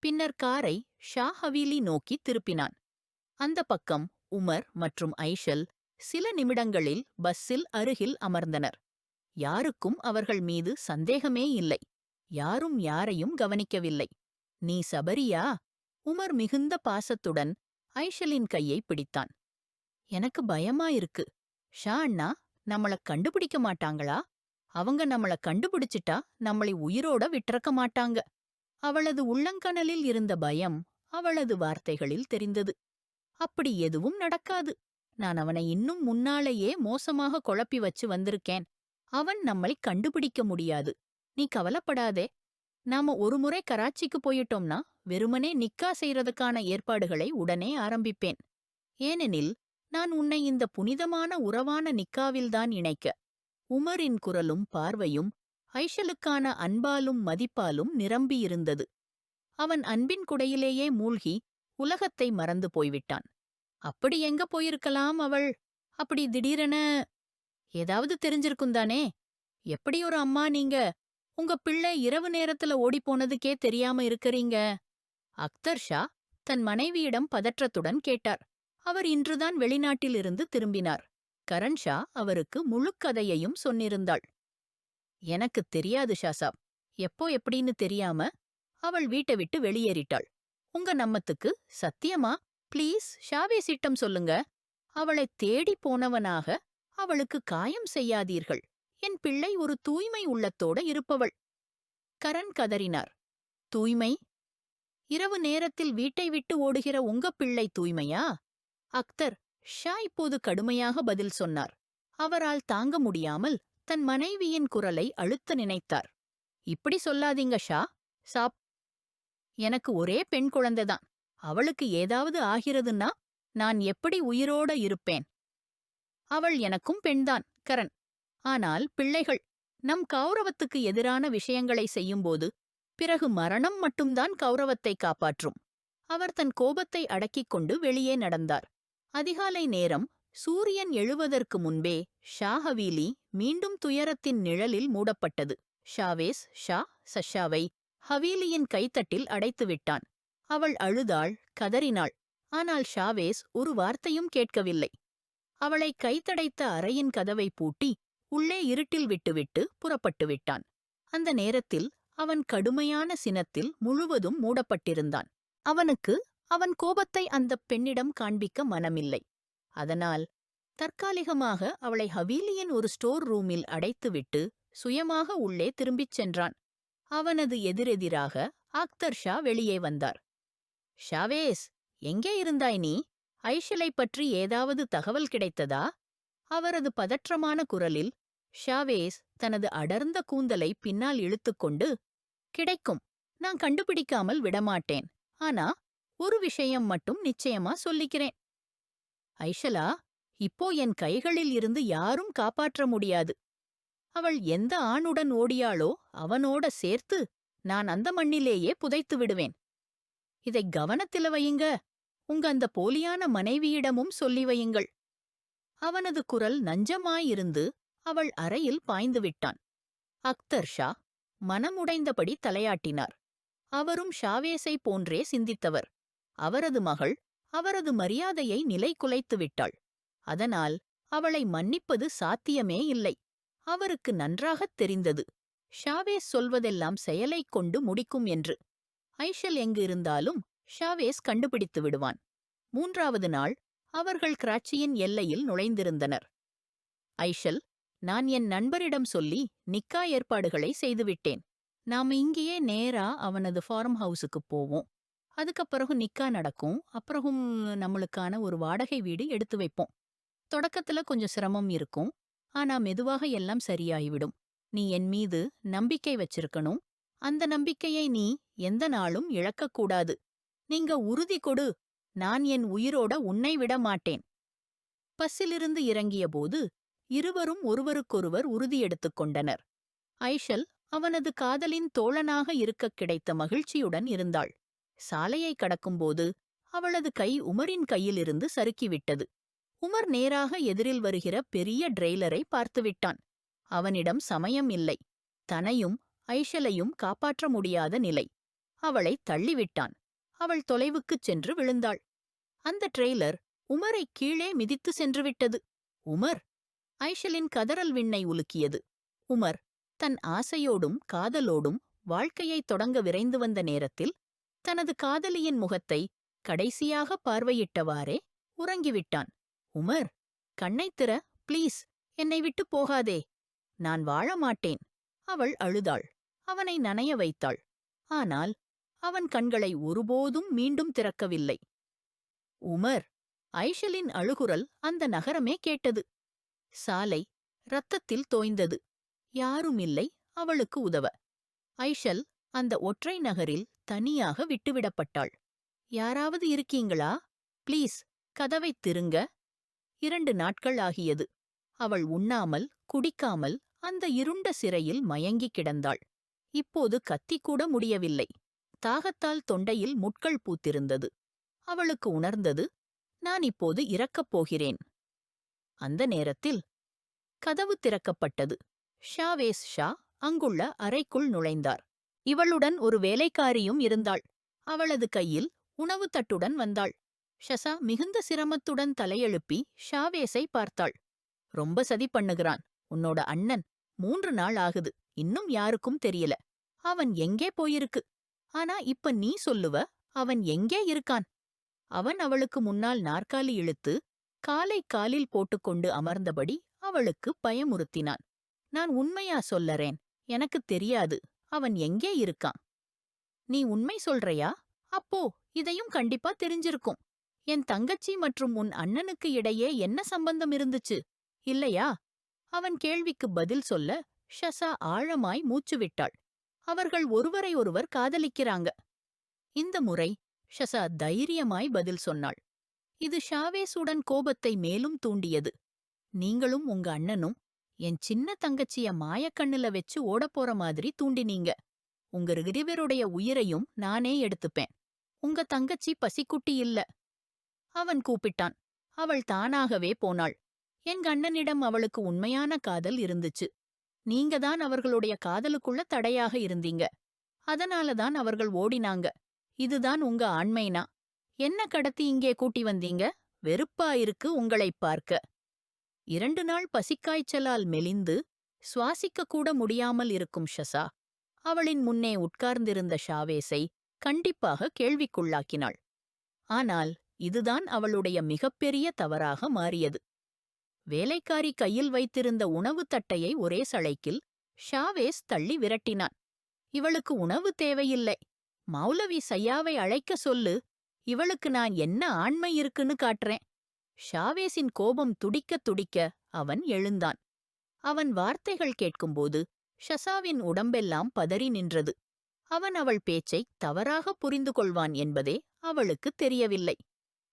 பின்னர் காரை ஷா ஹவீலி நோக்கி திருப்பினான். அந்த பக்கம் உமர் மற்றும் ஐஷல் சில நிமிடங்களில் பஸ்ஸில் அருகில் அமர்ந்தனர். யாருக்கும் அவர்கள் மீது சந்தேகமே இல்லை. யாரும் யாரையும் கவனிக்கவில்லை. நீ சபரியா? உமர் மிகுந்த பாசத்துடன் ஐஷலின் கையை பிடித்தான். எனக்கு பயமாயிருக்கு. ஷா அண்ணா நம்மள கண்டுபிடிக்க மாட்டாங்களா? அவங்க நம்மள கண்டுபிடிச்சிட்டா நம்மளை உயிரோட விட்டிருக்க மாட்டாங்க. அவளது உள்ளங்கனலில் இருந்த பயம் அவளது வார்த்தைகளில் தெரிந்தது. அப்படி எதுவும் நடக்காது. நான் அவனை இன்னும் முன்னாலேயே மோசமாக குழப்பி வச்சு வந்திருக்கேன். அவன் நம்மளை கண்டுபிடிக்க முடியாது. நீ கவலைப்படாதே. நாம ஒருமுறை கராச்சிக்கு போயிட்டோம்னா வெறுமனே நிக்கா செய்யறதுக்கான ஏற்பாடுகளை உடனே ஆரம்பிப்பேன். ஏனெனில் நான் உன்னை இந்த புனிதமான உறவான நிக்காவில்தான் இணைக்க. உமரின் குரலும் பார்வையும் ஐஷலுக்கான அன்பாலும் மதிப்பாலும் நிரம்பியிருந்தது. அவன் அன்பின் குடையிலேயே மூழ்கி உலகத்தை மறந்து போய்விட்டான். அப்படி எங்க போயிருக்கலாம் அவள்? அப்படி திடீரென ஏதாவது தெரிஞ்சிருக்குந்தானே? எப்படி ஒரு அம்மா நீங்க உங்க பிள்ளை இரவு நேரத்துல ஓடிப்போனதுக்கே தெரியாம இருக்கறீங்க? அக்தர் ஷா தன் மனைவியிடம் பதற்றத்துடன் கேட்டார். அவர் இன்றுதான் வெளிநாட்டிலிருந்து திரும்பினார். கரண் ஷா அவருக்கு முழுக்கதையையும் சொன்னிருந்தாள். எனக்குத் தெரியாது ஷாசாப். எப்போ எப்படின்னு தெரியாம அவள் வீட்டை விட்டு வெளியேறிட்டாள். உங்க நம்மத்துக்கு சத்தியமா? ப்ளீஸ் ஷாவேசிட்டம் சொல்லுங்க. அவளைத் தேடி போனவனாக அவளுக்கு காயம் செய்யாதீர்கள். என் பிள்ளை ஒரு தூய்மை உள்ளத்தோட இருப்பவள். கரண் கதறினார். தூய்மை? இரவு நேரத்தில் வீட்டை விட்டு ஓடுகிற உங்க பிள்ளை தூய்மையா? அக்தர் ஷா இப்போது கடுமையாக பதில் சொன்னார். அவரால் தாங்க முடியாமல் தன் மனைவியின் குரலை அழுத்த நினைத்தார். இப்படி சொல்லாதீங்க ஷா சாப். எனக்கு ஒரே பெண் குழந்தைதான். அவளுக்கு ஏதாவது ஆகிறதுன்னா நான் எப்படி உயிரோட இருப்பேன்? அவள் எனக்கும் பெண்தான் கரண். ஆனால் பிள்ளைகள். நம் கௌரவத்துக்கு எதிரான விஷயங்களை செய்யும்போது பிறகு மரணம் மட்டும்தான் கௌரவத்தை காப்பாற்றும். அவர் தன் கோபத்தை அடக்கிக் கொண்டு வெளியே நடந்தார். அதிகாலை நேரம். சூரியன் எழுவதற்கு முன்பே ஷா ஹவீலி மீண்டும் துயரத்தின் நிழலில் மூடப்பட்டது. ஷாவேஸ் சஷாவை ஹவீலியின் கைத்தட்டில் அடைத்துவிட்டான். அவள் அழுதாள், கதறினாள். ஆனால் ஷாவேஸ் ஒரு வார்த்தையும் கேட்கவில்லை. அவளை கைத்தடைத்த அறையின் கதவை பூட்டி உள்ளே இருட்டில் விட்டுவிட்டு புறப்பட்டு விட்டான். அந்த நேரத்தில் அவன் கடுமையான சினத்தில் முழுவதும் மூடப்பட்டிருந்தான். அவனுக்கு அவன் கோபத்தை அந்தப் பெண்ணிடம் காண்பிக்க மனமில்லை. அதனால் தற்காலிகமாக அவளை ஹவீலியின் ஒரு ஸ்டோர் ரூமில் அடைத்துவிட்டு சுயமாக உள்ளே திரும்பிச் சென்றான். அவனது எதிரெதிராக அக்தர் ஷா வெளியே வந்தார். ஷாவேஸ், எங்கே இருந்தாய் நீ? ஐஷலை பற்றி ஏதாவது தகவல் கிடைத்ததா? அவரது பதற்றமான குரலில் ஷாவேஸ் தனது அடர்ந்த கூந்தலை பின்னால் இழுத்துக்கொண்டு, கிடைக்கும், நான் கண்டுபிடிக்காமல் விடமாட்டேன். ஆனா ஒரு விஷயம் மட்டும் நிச்சயமா சொல்லிக்கிறேன். ஐஷலா, இப்போ என் கைகளில் இருந்து யாரும் காப்பாற்ற முடியாது. அவள் எந்த ஆணுடன் ஓடியாளோ அவனோட சேர்த்து நான் அந்த மண்ணிலேயே புதைத்து விடுவேன். இதை கவனத்தில வையுங்க. உங்க அந்த போலியான மனைவியிடமும் சொல்லி வையுங்கள். அவனது குரல் நஞ்சமாயிருந்து அவள் அறையில் பாய்ந்து விட்டான். அக்தர் ஷா மனமுடைந்தபடி தலையாட்டினார். அவரும் ஷாவேஸை போன்றே சிந்தித்தவர். அவரது மகள் அவரது மரியாதையை நிலைகுலைத்து விட்டாள். அதனால் அவளை மன்னிப்பது சாத்தியமே இல்லை. அவருக்கு நன்றாகத் தெரிந்தது, ஷாவேஸ் சொல்வதெல்லாம் செயலைக் கொண்டு முடிக்கும் என்று. ஐஷல் எங்கு இருந்தாலும் ஷாவேஸ் கண்டுபிடித்து விடுவான். 3வது நாள் அவர்கள் கிராச்சியின் எல்லையில் நுழைந்திருந்தனர். ஐஷல், நான் என் நண்பரிடம் சொல்லி நிக்கா ஏற்பாடுகளை செய்துவிட்டேன். நாம இங்கேயே நேரா அவனது ஃபார்ம் ஹவுஸுக்குப் போவோம். அதுக்கப்புறம் நிக்கா நடக்கும். அப்புறம் நம்மளுக்கான ஒரு வாடகை வீடு எடுத்து வைப்போம். தொடக்கத்துல கொஞ்சம் சிரமம் இருக்கும். ஆனா மெதுவாக எல்லாம் சரியாயிவிடும். நீ என் மீது நம்பிக்கை வச்சிருக்கணும். அந்த நம்பிக்கையை நீ எந்த நாளும் இழக்கக்கூடாது. நீங்க உறுதி கொடு. நான் என் உயிரோட உன்னை விட மாட்டேன். பஸ்ஸிலிருந்து இறங்கியபோது இருவரும் ஒருவருக்கொருவர் உறுதியெடுத்துக் கொண்டனர். ஐஷல் அவனது காதலின் தோழனாக இருக்கக் கிடைத்த மகிழ்ச்சியுடன் இருந்தாள். சாலையை கடக்கும்போது அவளது கை உமரின் கையிலிருந்து சறுக்கிவிட்டது. உமர் நேராக எதிரில் வருகிற பெரிய ட்ரெய்லரை பார்த்துவிட்டான். அவனிடம் சமயம் இல்லை. தனையும் ஐஷலையும் காப்பாற்ற முடியாத நிலை. அவளை தள்ளிவிட்டான். அவள் தொலைவுக்குச் சென்று விழுந்தாள். அந்த ட்ரெய்லர் உமரை கீழே மிதித்து சென்றுவிட்டது. உமர்! ஐஷலின் கதறல் விண்ணை உலுக்கியது. உமர் தன் ஆசையோடும் காதலோடும் வாழ்க்கையை தொடங்க விரைந்து வந்த நேரத்தில் தனது காதலியின் முகத்தை கடைசியாக பார்வையிட்டவாறே உறங்கிவிட்டான். உமர், கண்ணைத் திற, ப்ளீஸ், என்னை விட்டு போகாதே. நான் வாழ மாட்டேன். அவள் அழுதாள். அவனை நனைய வைத்தாள். ஆனால் அவன் கண்களை ஒருபோதும் மீண்டும் திறக்கவில்லை. உமர்! ஐஷலின் அழுகுரல் அந்த நகரமே கேட்டது. சாலை இரத்தத்தில் தோய்ந்தது. யாருமில்லை அவளுக்கு உதவ. ஐஷல் அந்த ஒற்றை நகரில் தனியாக விட்டுவிடப்பட்டாள். யாராவது இருக்கீங்களா? ப்ளீஸ், கதவைத் திறங்க. 2 நாட்கள் ஆகியது. அவள் உண்ணாமல் குடிக்காமல் அந்த இருண்ட சிறையில் மயங்கிக் கிடந்தாள். இப்போது கத்திக்கூட முடியவில்லை. தாகத்தால் தொண்டையில் முட்கள் பூத்திருந்தது. அவளுக்கு உணர்ந்தது, நான் இப்போது இறக்கப் போகிறேன். அந்த நேரத்தில் கதவு திறக்கப்பட்டது. ஷாவேஸ் ஷா அங்குள்ள அறைக்குள் நுழைந்தார். இவளுடன் ஒரு வேலைக்காரியும் இருந்தாள். அவளது கையில் உணவு தட்டுடன் வந்தாள். ஷசா மிகுந்த சிரமத்துடன் தலையெழுப்பி ஷாவேஸை பார்த்தாள். ரொம்ப சதி பண்ணுகிறான். உன்னோட அண்ணன். 3 நாள் ஆகுது. இன்னும் யாருக்கும் தெரியல. அவன் எங்கே போயிருக்கு? ஆனா இப்ப நீ சொல்லுவ, அவன் எங்கே இருக்கான்? அவன் அவளுக்கு முன்னால் நாற்காலி இழுத்து காலை காலில் போட்டுக்கொண்டு அமர்ந்தபடி அவளுக்கு பயமுறுத்தினான். நான் உண்மையா சொல்லறேன், எனக்குத் தெரியாது அவன் எங்கே இருக்கான். நீ உண்மை சொல்றையா? அப்போ இதையும் கண்டிப்பா தெரிஞ்சிருக்கும். என் தங்கச்சி மற்றும் உன் அண்ணனுக்கு இடையே என்ன சம்பந்தம் இருந்துச்சு, இல்லையா? அவன் கேள்விக்கு பதில் சொல்ல ஷசா ஆழமாய் மூச்சுவிட்டாள். அவர்கள் ஒருவரை ஒருவர் காதலிக்கிறாங்க. இந்த முறை ஷசா தைரியமாய் பதில் சொன்னாள். இது ஷாவேஸுடன் கோபத்தை மேலும் தூண்டியது. நீங்களும் உங்க அண்ணனும் என் சின்ன தங்கச்சிய மாயக்கண்ணுல வச்சு ஓடப்போற மாதிரி தூண்டினீங்க. உங்க இருவருடைய உயிரையும் நானே எடுத்துப்பேன். உங்க தங்கச்சி பசிக்குட்டி இல்ல. அவன் கூப்பிட்டான். அவள் தானாகவே போனாள். எங்க அண்ணனிடம் அவளுக்கு உண்மையான காதல் இருந்துச்சு. நீங்க தான் அவர்களுடைய காதலுக்குள்ள தடையாக இருந்தீங்க. அதனாலதான் அவர்கள் ஓடினாங்க. இதுதான் உங்க ஆண்மைனா? என்ன கடத்தி இங்கே கூட்டி வந்தீங்க? வெறுப்பா இருக்கு உங்களைப் பார்க்க. 2 நாள் பசிக்காய்ச்சலால் மெலிந்து சுவாசிக்க கூட முடியாமல் இருக்கும் ஷசா அவளின் முன்னே உட்கார்ந்திருந்த ஷாவேஸை கண்டிப்பாக கேள்விக்குள்ளாக்கினாள். ஆனால் இதுதான் அவளுடைய மிகப்பெரிய தவறாக மாறியது. வேலைக்காரி கையில் வைத்திருந்த உணவு தட்டையை ஒரே சளைக்கில் ஷாவேஸ் தள்ளி விரட்டினான். இவளுக்கு உணவு தேவையில்லை. மௌலவி சையாவை அழைக்க சொல்லு. இவளுக்கு நான் என்ன ஆண்மை இருக்குன்னு காட்டுறேன். ஷாவேஸின் கோபம் துடிக்க துடிக்க அவன் எழுந்தான். அவன் வார்த்தைகள் கேட்கும்போது ஷசாவின் உடம்பெல்லாம் பதறி நின்றது. அவன் அவள் பேச்சை தவறாக புரிந்து கொள்வான் என்பதே அவளுக்கு தெரியவில்லை.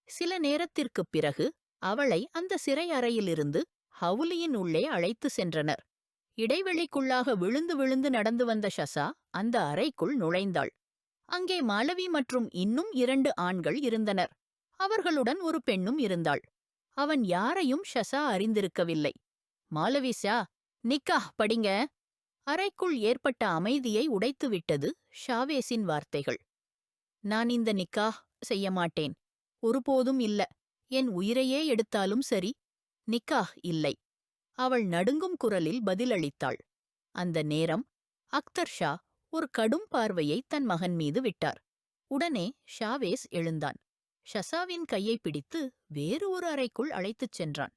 சில நேரத்திற்குப் பிறகு அவளை அந்த சிறை அறையிலிருந்து ஹவுலியின் உள்ளே அழைத்து சென்றனர். இடைவெளிக்குள்ளாக விழுந்து விழுந்து நடந்து வந்த ஷசா அந்த அறைக்குள் நுழைந்தாள். அங்கே மாலவி மற்றும் இன்னும் 2 ஆண்கள் இருந்தனர். அவர்களுடன் ஒரு பெண்ணும் இருந்தாள். அவன் யாரையும் ஷசா அறிந்திருக்கவில்லை. மாலவி ஷா, நிக்காஹ் படிங்க. அறைக்குள் ஏற்பட்ட அமைதியை உடைத்துவிட்டது ஷாவேஸின் வார்த்தைகள். நான் இந்த நிக்காஹ் செய்ய மாட்டேன். ஒருபோதும் இல்ல. என் உயிரையே எடுத்தாலும் சரி. நிக்காஹ் இல்லை. அவள் நடுங்கும் குரலில் பதிலளித்தாள். அந்த நேரம் அக்தர் ஷா ஒரு கடும் பார்வையை தன் மகன் மீது விட்டார். உடனே ஷாவேஸ் எழுந்தான். ஷசாவின் கையை பிடித்து வேறு ஒரு அறைக்குள் அழைத்துச் சென்றான்.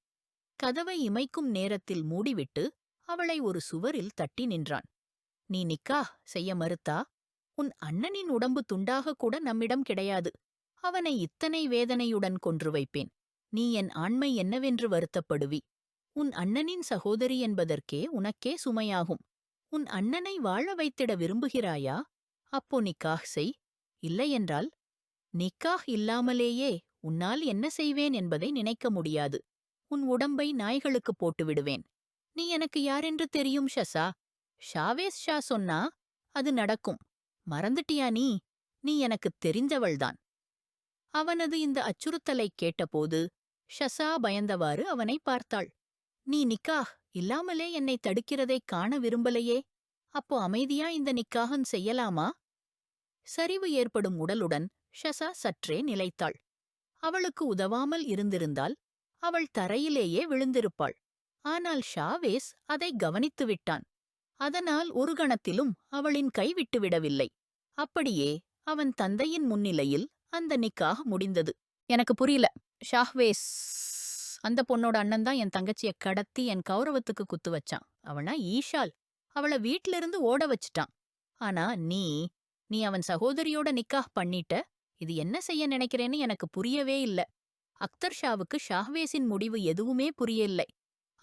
கதவை இமைக்கும் நேரத்தில் மூடிவிட்டு அவளை ஒரு சுவரில் தட்டி நின்றான். நீ நிக்காஹ் செய்ய மறுத்தா உன் அண்ணனின் உடம்பு துண்டாக கூட நம்மிடம் கிடையாது. அவனை இத்தனை வேதனையுடன் கொன்று வைப்பேன். நீ என் ஆண்மை என்னவென்று வருத்தப்படுவி. உன் அண்ணனின் சகோதரி என்பதற்கே உனக்கே சுமையாகும். உன் அண்ணனை வாழ வைத்திட விரும்புகிறாயா? அப்போ நிக்காஹ் செய். இல்லையென்றால் நிக்காஹ் இல்லாமலேயே உன்னால் என்ன செய்வேன் என்பதை நினைக்க முடியாது. உன் உடம்பை நாய்களுக்கு போட்டு விடுவேன். நீ எனக்கு யாரென்று தெரியும் ஷசா? ஷாவேஸ் ஷா சொன்னா அது நடக்கும். மறந்துட்டியா நீ? நீ எனக்குத் தெரிந்தவள்தான். அவனது இந்த அச்சுறுத்தலைக் கேட்டபோது ஷசா பயந்தவாறு அவனை பார்த்தாள். நீ நிக்காஹ் இல்லாமலே என்னை தடுக்கிறதைக் காண விரும்பலையே. அப்போ அமைதியா இந்த நிக்காஹன் செய்யலாமா? சரிவு ஏற்படும் உடலுடன் ஷசா சற்றே நிலைத்தாள். அவளுக்கு உதவாமல் இருந்திருந்தால் அவள் தரையிலேயே விழுந்திருப்பாள். ஆனால் ஷாவேஸ் அதை கவனித்து விட்டான். அதனால் ஒரு கணத்திலும் அவளின் கை விட்டுவிடவில்லை. அப்படியே அவன் தந்தையின் முன்னிலையில் அந்த நிக்காஹ் முடிந்தது. எனக்கு புரியல. ஷாஹ்வேஸ் அந்த பொண்ணோட அண்ணன்தான் என் தங்கச்சிய கடத்தி என் கௌரவத்துக்கு குத்து வச்சான். அவனா ஈஷால். அவள வீட்டிலிருந்து ஓட வச்சிட்டான். ஆனா நீ அவன் சகோதரியோட நிக்காஹ் பண்ணிட்ட. இது என்ன செய்ய நினைக்கிறேன்னு எனக்கு புரியவே இல்ல. அக்தர் ஷாவுக்கு ஷாஹ்வேஸின் முடிவு எதுவுமே புரியவில்லை.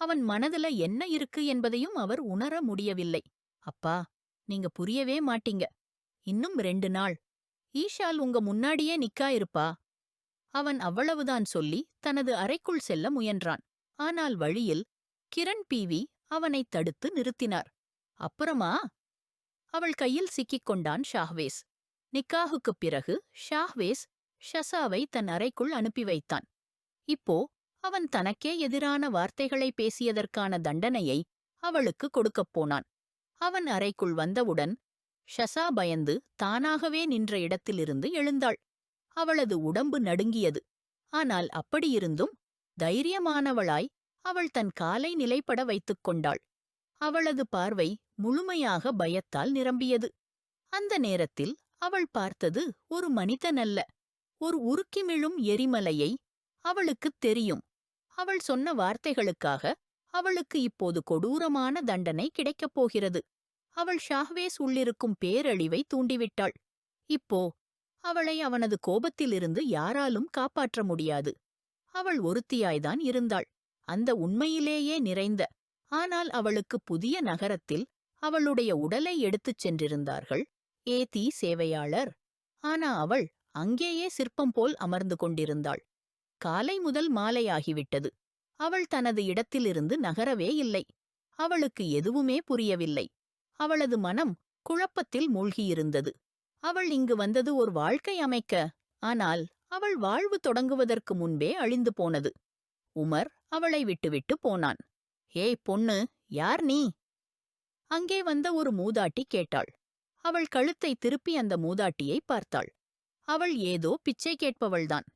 அவன் மனதுல என்ன இருக்கு என்பதையும் அவர் உணர முடியவில்லை. அப்பா, நீங்க புரியவே மாட்டீங்க. இன்னும் 2 நாள் ஈஷால் உங்க முன்னாடியே நிக்கா இருப்பா. அவன் அவ்வளவுதான் சொல்லி தனது அறைக்குள் செல்ல முயன்றான். ஆனால் வழியில் கிரண் பீவி அவனைத் தடுத்து நிறுத்தினார். அப்புறமா? அவள் கையில் சிக்கிக் கொண்டான் ஷாஹ்வேஸ். நிக்காஹுக்குப் பிறகு ஷாஹ்வேஸ் ஷசாவை தன் அறைக்குள் அனுப்பி வைத்தான். இப்போ அவன் தனக்கே எதிரான வார்த்தைகளை பேசியதற்கான தண்டனையை அவளுக்கு கொடுக்கப் போனான். அவன் அறைக்குள் வந்தவுடன் ஷசா பயந்து தானாகவே நின்ற இடத்திலிருந்து எழுந்தாள். அவளது உடம்பு நடுங்கியது. ஆனால் அப்படியிருந்தும் தைரியமானவளாய் அவள் தன் காலை நிலைப்பட வைத்துக் கொண்டாள். அவளது பார்வை முழுமையாக பயத்தால் நிரம்பியது. அந்த நேரத்தில் அவள் பார்த்தது ஒரு மனிதனல்ல, ஒரு உருக்கிமிழும் எரிமலையை. அவளுக்குத் தெரியும், அவள் சொன்ன வார்த்தைகளுக்காக அவளுக்கு இப்போது கொடூரமான தண்டனை கிடைக்கப் போகிறது. அவள் ஷாஹ்வேஸ் உள்ளிருக்கும் பேரழிவை தூண்டிவிட்டாள். இப்போ அவளை அவனது கோபத்திலிருந்து யாராலும் காப்பாற்ற முடியாது. அவள் ஒருத்தியாய்தான் இருந்தாள், அந்த உண்மையிலேயே நிறைந்த. ஆனால் அவளுக்கு புதிய நகரத்தில் அவளுடைய உடலை எடுத்துச் சென்றிருந்தார்கள் ஏதி சேவையாளர். ஆனா அவள் அங்கேயே சிற்பம் போல் அமர்ந்து கொண்டிருந்தாள். காலை முதல் மாலையாகிவிட்டது. அவள் தனது இடத்திலிருந்து நகரவே இல்லை. அவளுக்கு எதுவுமே புரியவில்லை. அவளது மனம் குழப்பத்தில் மூழ்கியிருந்தது. அவள் இங்கு வந்தது ஒரு வாழ்க்கை அமைக்க, ஆனால் அவள் வாழ்வு தொடங்குவதற்கு முன்பே அழிந்து போனது. உமர் அவளை விட்டுவிட்டு போனான். ஏய் பொண்ணு, யார் நீ? அங்கே வந்த ஒரு மூதாட்டி கேட்டாள். அவள் கழுத்தை திருப்பி அந்த மூதாட்டியை பார்த்தாள். அவள் ஏதோ பிச்சை கேட்பவள்தான்.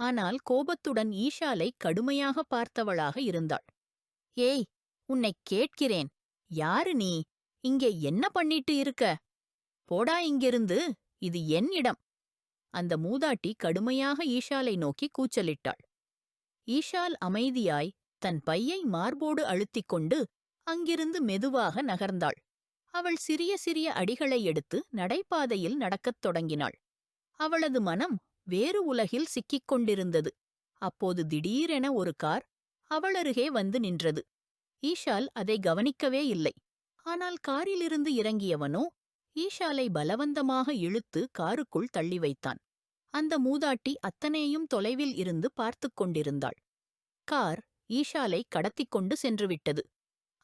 ஆனால் கோபத்துடன் ஈஷாலை கடுமையாக பார்த்தவளாக இருந்தாள். ஏய், உன்னைக் கேட்கிறேன், யாரு நீ? இங்கே என்ன பண்ணிட்டு இருக்க? போடா இங்கிருந்து, இது என் இடம். அந்த மூதாட்டி கடுமையாக ஈஷாலை நோக்கி கூச்சலிட்டாள். ஈஷால் அமைதியாய் தன் பையை மார்போடு அழுத்திக் கொண்டு அங்கிருந்து மெதுவாக நகர்ந்தாள். அவள் சிறிய சிறிய அடிகளை எடுத்து நடைபாதையில் நடக்கத் தொடங்கினாள். அவளது மனம் வேறு உலகில் சிக்கிக் கொண்டிருந்தது. அப்போது திடீரென ஒரு கார் அவளருகே வந்து நின்றது. ஈஷால் அதை கவனிக்கவே இல்லை. ஆனால் காரிலிருந்து இறங்கியவனோ ஈஷாலை பலவந்தமாக இழுத்து காருக்குள் தள்ளி வைத்தான். அந்த மூதாட்டி அத்தனையும் தொலைவில் இருந்து பார்த்துக் கொண்டிருந்தாள். கார் ஈஷாலை கடத்திக் கொண்டு சென்றுவிட்டது.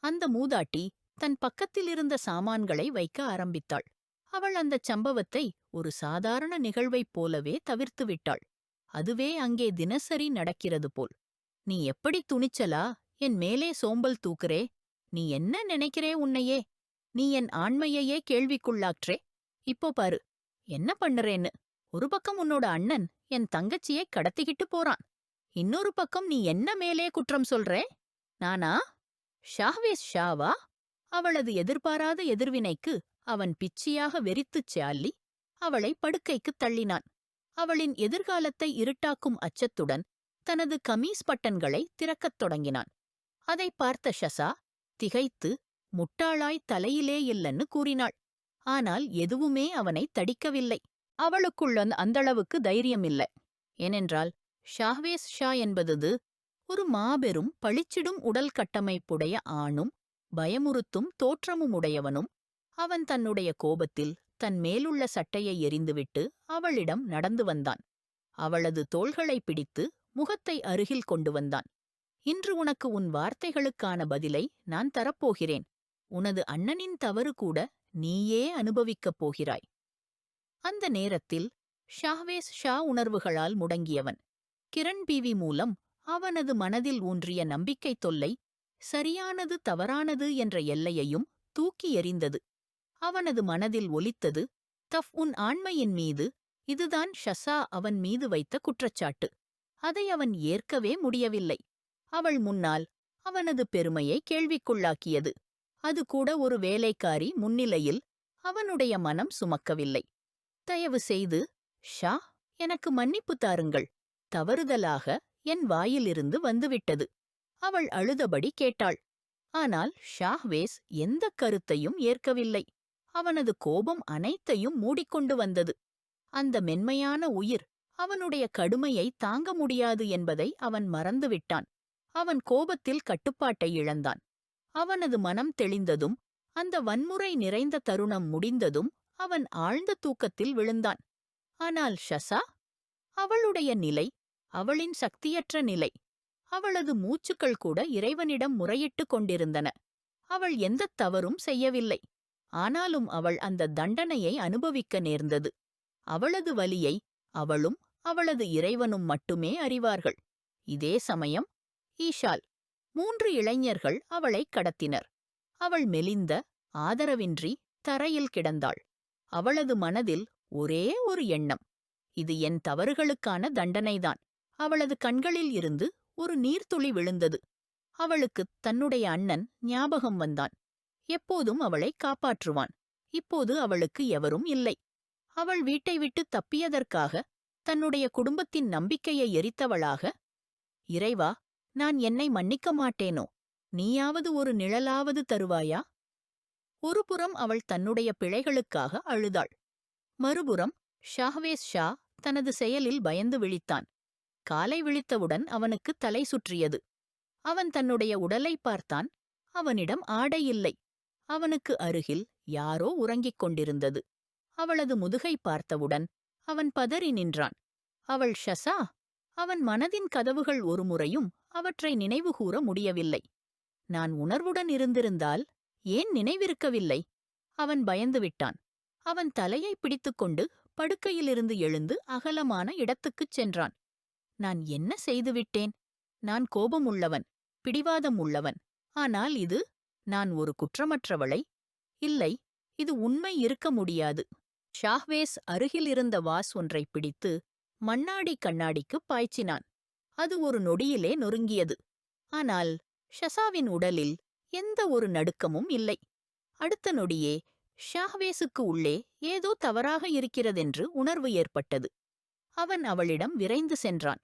அந்த மூதாட்டி தன் பக்கத்தில் இருந்த சாமான்களை வைக்க ஆரம்பித்தாள். அவள் அந்தச் சம்பவத்தை ஒரு சாதாரண நிகழ்வைப் போலவே தவிர்த்துவிட்டாள். அதுவே அங்கே தினசரி நடக்கிறது போல். நீ எப்படி துணிச்சலா என் மேலே சோம்பல் தூக்குறே? நீ என்ன நினைக்கிறே உன்னையே? நீ என் ஆண்மையையே கேள்விக்குள்ளாற்றே. இப்போ பாரு என்ன பண்ணுறேன்னு. ஒரு பக்கம் உன்னோட அண்ணன் என் தங்கச்சியை கடத்திக்கிட்டு போறான். இன்னொரு பக்கம் நீ என்ன மேலே குற்றம் சொல்றே? நானா? ஷாஹ்வேஸ் ஷாவா? அவளது எதிர்பாராத எதிர்வினைக்கு அவன் பிச்சியாக வெறித்துச் சால்லி அவளை படுக்கைக்குத் தள்ளினான். அவளின் எதிர்காலத்தை இருட்டாக்கும் அச்சத்துடன் தனது கமீஸ் பட்டன்களை திறக்கத் தொடங்கினான். அதைப் பார்த்த ஷசா திகைத்து முட்டாளாய் தலையிலே இல்லன்னு கூறினாள். ஆனால் எதுவுமே அவனை தடிக்கவில்லை. அவளுக்குள்ள அந்தளவுக்கு தைரியம் இல்லை. ஏனென்றால் ஷாஹ்வேஸ் ஷா என்பது ஒரு மாபெரும் பளிச்சிடும் உடல் கட்டமைப்புடைய ஆணும் பயமுறுத்தும் தோற்றமும் உடையவனும். அவன் தன்னுடைய கோபத்தில் தன் மேலுள்ள சட்டையை எறிந்துவிட்டு அவளிடம் நடந்து வந்தான். அவளது தோள்களை பிடித்து முகத்தை அருகில் கொண்டு வந்தான். இன்று உனக்கு உன் வார்த்தைகளுக்கான பதிலை நான் தரப்போகிறேன். உனது அண்ணனின் தவறு கூட நீயே அனுபவிக்கப் போகிறாய். அந்த நேரத்தில் ஷாஹ்வேஸ் ஷா உணர்வுகளால் முடங்கியவன். கிரண் பீவி மூலம் அவனது மனதில் ஊன்றிய நம்பிக்கை தொல்லை சரியானது தவறானது என்ற எல்லையையும் தூக்கி எறிந்தது. அவனது மனதில் ஒலித்தது, தஃப் உன் ஆண்மையின் மீது இதுதான் ஷசா அவன் மீது வைத்த குற்றச்சாட்டு. அதை அவன் ஏற்கவே முடியவில்லை. அவள் முன்னால் அவனது பெருமையை கேள்விக்குள்ளாக்கியது. அது கூட ஒரு வேலைக்காரி முன்னிலையில் அவனுடைய மனம் சுமக்கவில்லை. தயவு செய்து ஷா, எனக்கு மன்னிப்பு தாருங்கள். தவறுதலாக என் வாயிலிருந்து வந்துவிட்டது. அவள் அழுதபடி கேட்டாள். ஆனால் ஷாஹ்வேஸ் எந்தக் கருத்தையும் ஏற்கவில்லை. அவனது கோபம் அனைத்தையும் மூடிக்கொண்டு வந்தது. அந்த மென்மையான உயிர் அவனுடைய கடுமையை தாங்க முடியாது என்பதை அவன் மறந்துவிட்டான். அவன் கோபத்தில் கட்டுப்பாட்டை இழந்தான். அவனது மனம் தெளிந்ததும் அந்த வன்முறை நிறைந்த தருணம் முடிந்ததும் அவன் ஆழ்ந்த தூக்கத்தில் விழுந்தான். ஆனால் ஷசா? அவளுடைய நிலை, அவளின் சக்தியற்ற நிலை. அவளது மூச்சுக்கள் கூட இறைவனிடம் முறையிட்டுக் கொண்டிருந்தன. அவள் எந்தத் தவறும் செய்யவில்லை. ஆனாலும் அவள் அந்த தண்டனையை அனுபவிக்க நேர்ந்தது. அவளது வலியை அவளும் அவளது இறைவனும் மட்டுமே அறிவார்கள். இதே சமயம் ஈஷால் 3 இளைஞர்கள் அவளைக் கடத்தினர். அவள் மெலிந்த, ஆதரவின்றி தரையில் கிடந்தாள். அவளது மனதில் ஒரே ஒரு எண்ணம், இது என் தவறுகளுக்கான தண்டனைதான். அவளது கண்களில் இருந்து ஒரு நீர்த்துளி விழுந்தது. அவளுக்குத் தன்னுடைய அண்ணன் ஞாபகம் வந்தான். எப்போதும் அவளை காப்பாற்றுவான். இப்போது அவளுக்கு எவரும் இல்லை. அவள் வீட்டை விட்டு தப்பியதற்காக தன்னுடைய குடும்பத்தின் நம்பிக்கையை எரித்தவளாக, இறைவா, நான் என்னை மன்னிக்க மாட்டேனோ? நீயாவது ஒரு நிழலாவது தருவாயா? ஒருபுறம் அவள் தன்னுடைய பிழைகளுக்காக அழுதாள். மறுபுறம் ஷாஹ்வேஸ் ஷா தனது செயலில் பயந்து விழித்தான். காலை விழித்தவுடன் அவனுக்கு தலை சுற்றியது. அவன் தன்னுடைய உடலை பார்த்தான். அவனிடம் ஆடை இல்லை. அவனுக்கு அருகில் யாரோ உறங்கிக் கொண்டிருந்தது. அவளது முதுகை பார்த்தவுடன் அவன் பதறி நின்றான். அவள் ஷசா? அவன் மனதின் கதவுகள் ஒருமுறையும் அவற்றை நினைவுகூர முடியவில்லை. நான் உணர்வுடன் இருந்திருந்தால் ஏன் நினைவிருக்கவில்லை? அவன் பயந்து விட்டான். அவன் தலையை பிடித்துக்கொண்டு படுக்கையிலிருந்து எழுந்து அகலமான இடத்துக்குச் சென்றான். நான் என்ன செய்துவிட்டேன்? நான் கோபமுள்ளவன், பிடிவாதம் உள்ளவன். ஆனால் இது, நான் ஒரு குற்றமற்றவளை? இல்லை, இது உண்மை இருக்க முடியாது. ஷாஹ்வேஸ் அருகிலிருந்த வாஸ் ஒன்றைப் பிடித்து மண்ணாடி கண்ணாடிக்குப் பாய்ச்சினான். அது ஒரு நொடியிலே நொறுங்கியது. ஆனால் ஷசாவின் உடலில் எந்த ஒரு நடுக்கமும் இல்லை. அடுத்த நொடியே ஷாஹ்வேஸுக்கு உள்ளே ஏதோ தவறாக இருக்கிறதென்று உணர்வு ஏற்பட்டது. அவன் அவளிடம் விரைந்து சென்றான்.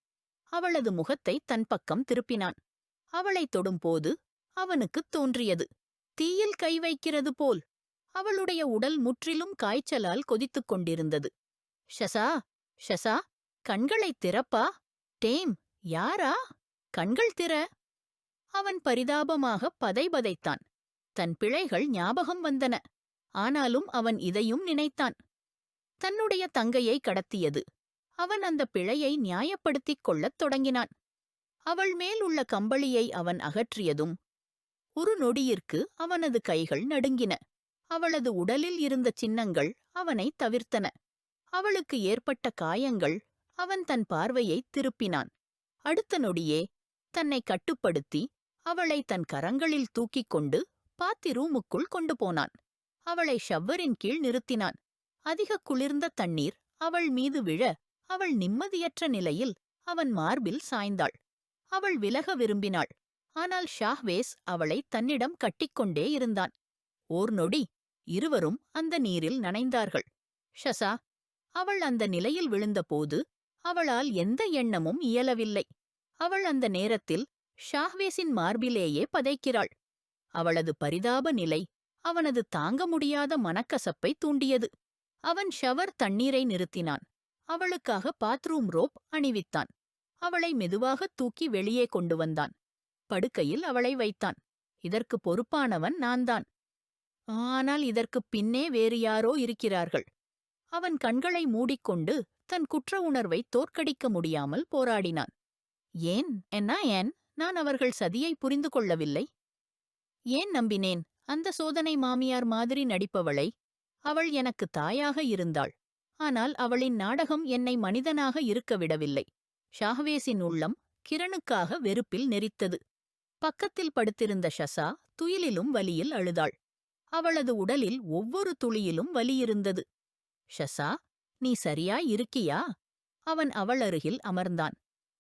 அவளது முகத்தை தன் பக்கம் திருப்பினான். அவளைத் தொடும்போது அவனுக்குத் தோன்றியது, தீயில் கை வைக்கிறது போல். அவளுடைய உடல் முற்றிலும் காய்ச்சலால் கொதித்துக் கொண்டிருந்தது. ஷசா, ஷசா, கண்களைத் திறப்பா. டேம், யாரா? கண்கள் திற. அவன் பரிதாபமாக பதைபதைத்தான். தன் பிழைகள் ஞாபகம் வந்தன. ஆனாலும் அவன் இதையும் நினைத்தான். தன்னுடைய தங்கையை கடத்தியது. அவன் அந்த பிழையை நியாயப்படுத்திக் கொள்ளத் தொடங்கினான். அவள் மேல் உள்ள கம்பளியை அவன் அகற்றியதும் ஒரு நொடியிற்கு அவனது கைகள் நடுங்கின. அவளது உடலில் இருந்த சின்னங்கள் அவனை தவிர்த்தன. அவளுக்கு ஏற்பட்ட காயங்கள். அவன் தன் பார்வையைத் திருப்பினான். அடுத்த நொடியே தன்னை கட்டுப்படுத்தி அவளை தன் கரங்களில் தூக்கிக் கொண்டு பாத்திரூமுக்குள் கொண்டு போனான். அவளை ஷவ்வரின் கீழ் நிறுத்தினான். அதிக குளிர்ந்த தண்ணீர் அவள் மீது விழ அவள் நிம்மதியற்ற நிலையில் அவன் மார்பில் சாய்ந்தாள். அவள் விலக விரும்பினாள். ஆனால் ஷாஹ்வேஸ் அவளை தன்னிடம் கட்டிக்கொண்டே இருந்தான். ஓர் நொடி இருவரும் அந்த நீரில் நனைந்தார்கள். ஷசா, அவள் அந்த நிலையில் விழுந்தபோது அவளால் எந்த எண்ணமும் இயலவில்லை. அவள் அந்த நேரத்தில் ஷாஹ்வேஸின் மார்பிலேயே பதைக்கிறாள். அவளது பரிதாப நிலை அவனது தாங்க முடியாத மனக்கசப்பை தூண்டியது. அவன் ஷவர் தண்ணீரை நிறுத்தினான். அவளுக்காக பாத்ரூம் ரோப் அணிவித்தான். அவளை மெதுவாகத் தூக்கி வெளியே கொண்டு வந்தான். படுக்கையில் அவளை வைத்தான். இதற்கு பொறுப்பானவன் நான்தான். ஆனால் இதற்குப் பின்னே வேறு யாரோ இருக்கிறார்கள். அவன் கண்களை மூடிக்கொண்டு தன் குற்ற உணர்வை தோற்கடிக்க முடியாமல் போராடினான். ஏன் ஏன் நான் அவர்கள் சதியை புரிந்து கொள்ளவில்லை? ஏன் நம்பினேன் அந்த சோதனை மாமியார் மாதிரி நடிப்பவளை? அவள் எனக்கு தாயாக இருந்தாள். ஆனால் அவளின் நாடகம் என்னை மனிதனாக இருக்க விடவில்லை. ஷாஹ்வேஸின் உள்ளம் கிரணுக்காக வெறுப்பில் நெரித்தது. பக்கத்தில் படுத்திருந்த ஷசா துயிலிலும் வலியில் அழுதாள். அவளது உடலில் ஒவ்வொரு துளியிலும் வலியிருந்தது. ஷசா, நீ சரியாய் இருக்கியா? அவன் அவள் அருகில் அமர்ந்தான்.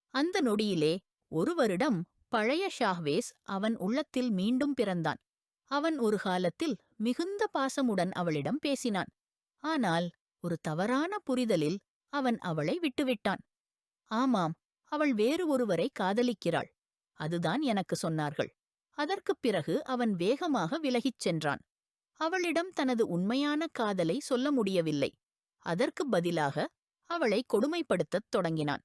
அந்த நொடியிலே ஒரு வருடம் பழைய ஷாஹ்வேஸ் அவன் உள்ளத்தில் மீண்டும் பிறந்தான். அவன் ஒரு காலத்தில் மிகுந்த பாசமுடன் அவளிடம் பேசினான். ஆனால் ஒரு தவறான புரிதலில் அவன் அவளை விட்டுவிட்டான். ஆமாம், அவள் வேறு ஒருவரை காதலிக்கிறாள். அதுதான் எனக்கு சொன்னார்கள். அதற்குப் பிறகு அவன் வேகமாக விலகிச் சென்றான். அவளிடம் தனது உண்மையான காதலை சொல்ல முடியவில்லை. அதற்குப் பதிலாக அவளை கொடுமைப்படுத்தத் தொடங்கினான்.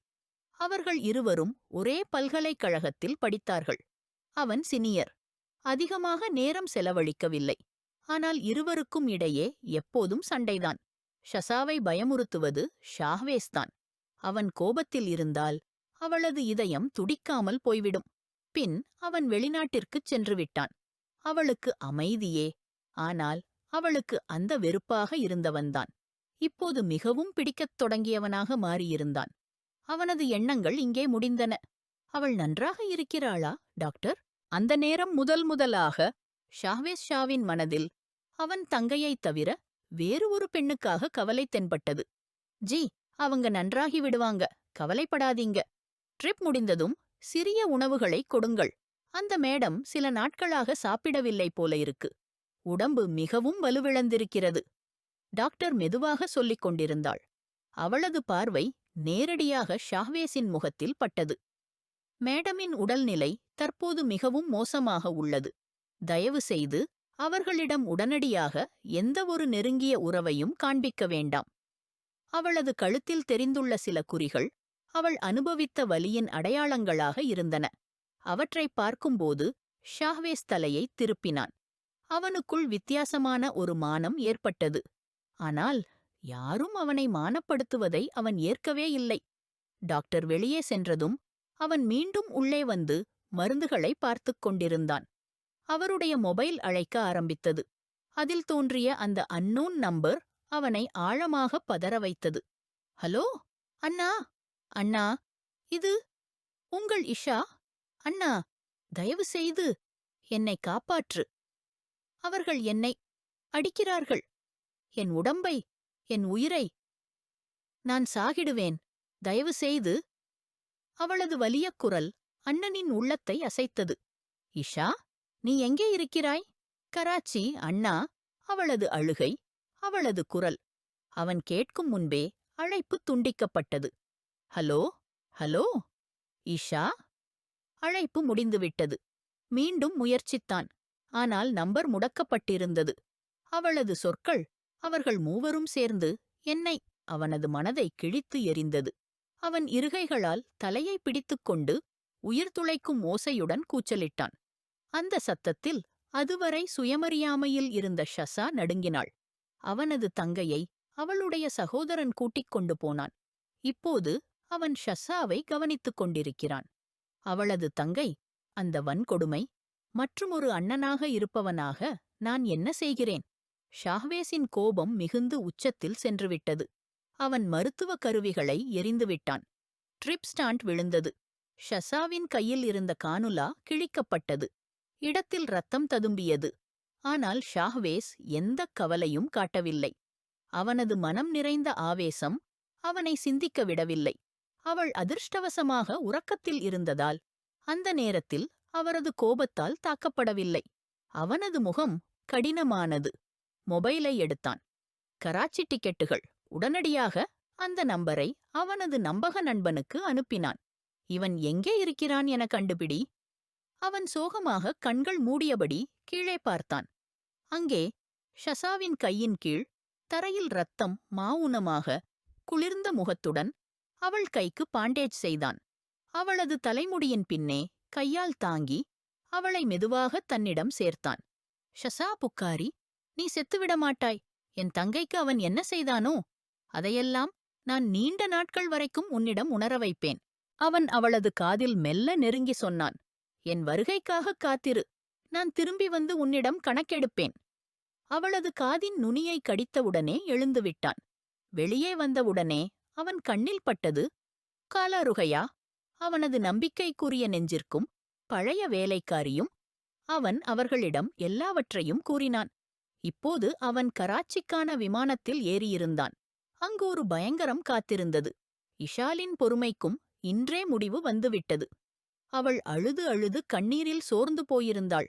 அவர்கள் இருவரும் ஒரே பல்கலைக்கழகத்தில் படித்தார்கள். அவன் சினியர். அதிகமாக நேரம் செலவழிக்கவில்லை. ஆனால் இருவருக்கும் இடையே எப்போதும் சண்டைதான். ஷசாவை பயமுறுத்துவது ஷாஹ்வேஸ்தான். அவன் கோபத்தில் இருந்தால் அவளது இதயம் துடிக்காமல் போய்விடும். பின் அவன் வெளிநாட்டிற்குச் சென்று விட்டான். அவளுக்கு அமைதியே. ஆனால் அவளுக்கு அந்த வெறுப்பாக இருந்தவன்தான் இப்போது மிகவும் பிடிக்கத் தொடங்கியவனாக மாறியிருந்தான். அவனது எண்ணங்கள் இங்கே முடிந்தன. அவள் நன்றாக இருக்கிறாளா, டாக்டர்? அந்த நேரம் முதலாக ஷாஹ்வேஸ் ஷாவின் மனதில் அவன் தங்கையைத் தவிர வேறு ஒரு பெண்ணுக்காக கவலை தென்பட்டது. ஜி, அவங்க நன்றாகி விடுவாங்க, கவலைப்படாதீங்க. ட்ரிப் முடிந்ததும் சிறிய உணவுகளை கொடுங்கள். அந்த மேடம் சில நாட்களாக சாப்பிடவில்லை போல இருக்கு. உடம்பு மிகவும் வலுவிழந்திருக்கிறது. டாக்டர் மெதுவாக சொல்லிக் கொண்டிருந்தாள். அவளது பார்வை நேரடியாக ஷாஹ்வேஸின் முகத்தில் பட்டது. மேடமின் உடல்நிலை தற்போது மிகவும் மோசமாக உள்ளது. தயவு செய்து அவர்களிடம் உடனடியாக எந்த ஒரு நெருங்கிய உறவையும் காண்பிக்க வேண்டாம். அவளது கழுத்தில் தெரிந்துள்ள சில குறிகள் அவள் அனுபவித்த வலியின் அடையாளங்களாக இருந்தன. அவற்றைப் பார்க்கும்போது ஷாஹ்வேஸ் தலையைத் திருப்பினான். அவனுக்குள் வித்தியாசமான ஒரு மானம் ஏற்பட்டது. ஆனால் யாரும் அவனை மானப்படுத்துவதை அவன் ஏற்கவே இல்லை. டாக்டர் வெளியே சென்றதும் அவன் மீண்டும் உள்ளே வந்து மருந்துகளை பார்த்துக் கொண்டிருந்தான். அவருடைய மொபைல் அழைக்க ஆரம்பித்தது. அதில் தோன்றிய அந்த அன்னோன் நம்பர் அவனை ஆழமாக பதற வைத்தது. ஹலோ அண்ணா, அண்ணா, இது உங்கள் இஷா? அண்ணா, தயவு செய்து என்னை காப்பாற்று. அவர்கள் என்னை அடிக்கிறார்கள். என் உடம்பை, என் உயிரை. நான் சாகிடுவேன். தயவு செய்து. அவளது வலிய குரல் அண்ணனின் உள்ளத்தை அசைத்தது. இஷா, நீ எங்கே இருக்கிறாய்? கராச்சி, அண்ணா. அவளது அழுகை, அவளது குரல். அவன் கேட்கும் முன்பே அழைப்பு துண்டிக்கப்பட்டது. Hello, hello, Isha? அழைப்பு முடிந்துவிட்டது. மீண்டும் முயற்சித்தான். ஆனால் நம்பர் முடக்கப்பட்டிருந்தது. அவளது சொற்கள், அவர்கள் மூவரும் சேர்ந்து என்னை. அவனது மனதை கிழித்து எறிந்தது. அவன் இருகைகளால் தலையை பிடித்துக்கொண்டு உயிர் துளைக்கும் ஓசையுடன் கூச்சலிட்டான். அந்த சத்தத்தில் அதுவரை சுயமறியாமையில் இருந்த ஷசா நடுங்கினாள். அவனது தங்கையை அவளுடைய சகோதரன் கூட்டிக் கொண்டு போனான். இப்போது அவன் ஷசாவை கவனித்துக் கொண்டிருக்கிறான். அவளது தங்கை, அந்த வன்கொடுமை, மற்றுமொரு அண்ணனாக இருப்பவனாக நான் என்ன செய்கிறேன்? ஷாஹ்வேஸின் கோபம் மிகுந்து உச்சத்தில் சென்றுவிட்டது. அவன் மருத்துவ கருவிகளை எறிந்துவிட்டான். ட்ரிப் ஸ்டாண்ட் விழுந்தது. ஷசாவின் கையில் இருந்த கானுலா கிழிக்கப்பட்டது. இடத்தில் ரத்தம் ததும்பியது. ஆனால் ஷாஹ்வேஸ் எந்தக் கவலையும் காட்டவில்லை. அவனது மனம் நிறைந்த ஆவேசம் அவனை சிந்திக்க விடவில்லை. அவள் அதிர்ஷ்டவசமாக உறக்கத்தில் இருந்ததால் அந்த நேரத்தில் அவரது கோபத்தால் தாக்கப்படவில்லை. அவனது முகம் கடினமானது. மொபைலை எடுத்தான். கராச்சி டிக்கெட்டுகள். உடனடியாக அந்த நம்பரை அவனது நம்பக நண்பனுக்கு அனுப்பினான். இவன் எங்கே இருக்கிறான் என கண்டுபிடி. அவன் சோகமாக கண்கள் மூடியபடி கீழே பார்த்தான். அங்கே ஷசாவின் கையின் கீழ் தரையில் ரத்தம் மாவுனமாக குளிர்ந்த முகத்துடன் அவள் கைக்கு பாண்டேஜ் செய்தான். அவளது தலைமுடியின் பின்னே கையால் தாங்கி அவளை மெதுவாக தன்னிடம் சேர்த்தான். ஷசா புக்காரி, நீ செத்துவிட மாட்டாய். என் தங்கைக்கு அவன் என்ன செய்தானோ அதையெல்லாம் நான் நீண்ட நாட்கள் வரைக்கும் உன்னிடம் உணர வைப்பேன். அவன் அவளது காதில் மெல்ல நெருங்கி சொன்னான். என் வருகைக்காக காத்திரு. நான் திரும்பி வந்து உன்னிடம் கணக்கெடுப்பேன். அவளது காதின் நுனியை கடித்தவுடனே எழுந்துவிட்டான். வெளியே வந்தவுடனே அவன் கண்ணில் பட்டது காலாருகையா, அவனது நம்பிக்கைக்குரிய நெஞ்சிற்கும் பழைய வேலைக்காரியும். அவன் அவர்களிடம் எல்லாவற்றையும் கூறினான். இப்போது அவன் கராச்சிக்கான விமானத்தில் ஏறியிருந்தான். அங்கு ஒரு பயங்கரம் காத்திருந்தது. இஷாலின் பொறுமைக்கும் இன்றே முடிவு வந்துவிட்டது. அவள் அழுது அழுது கண்ணீரில் சோர்ந்து போயிருந்தாள்.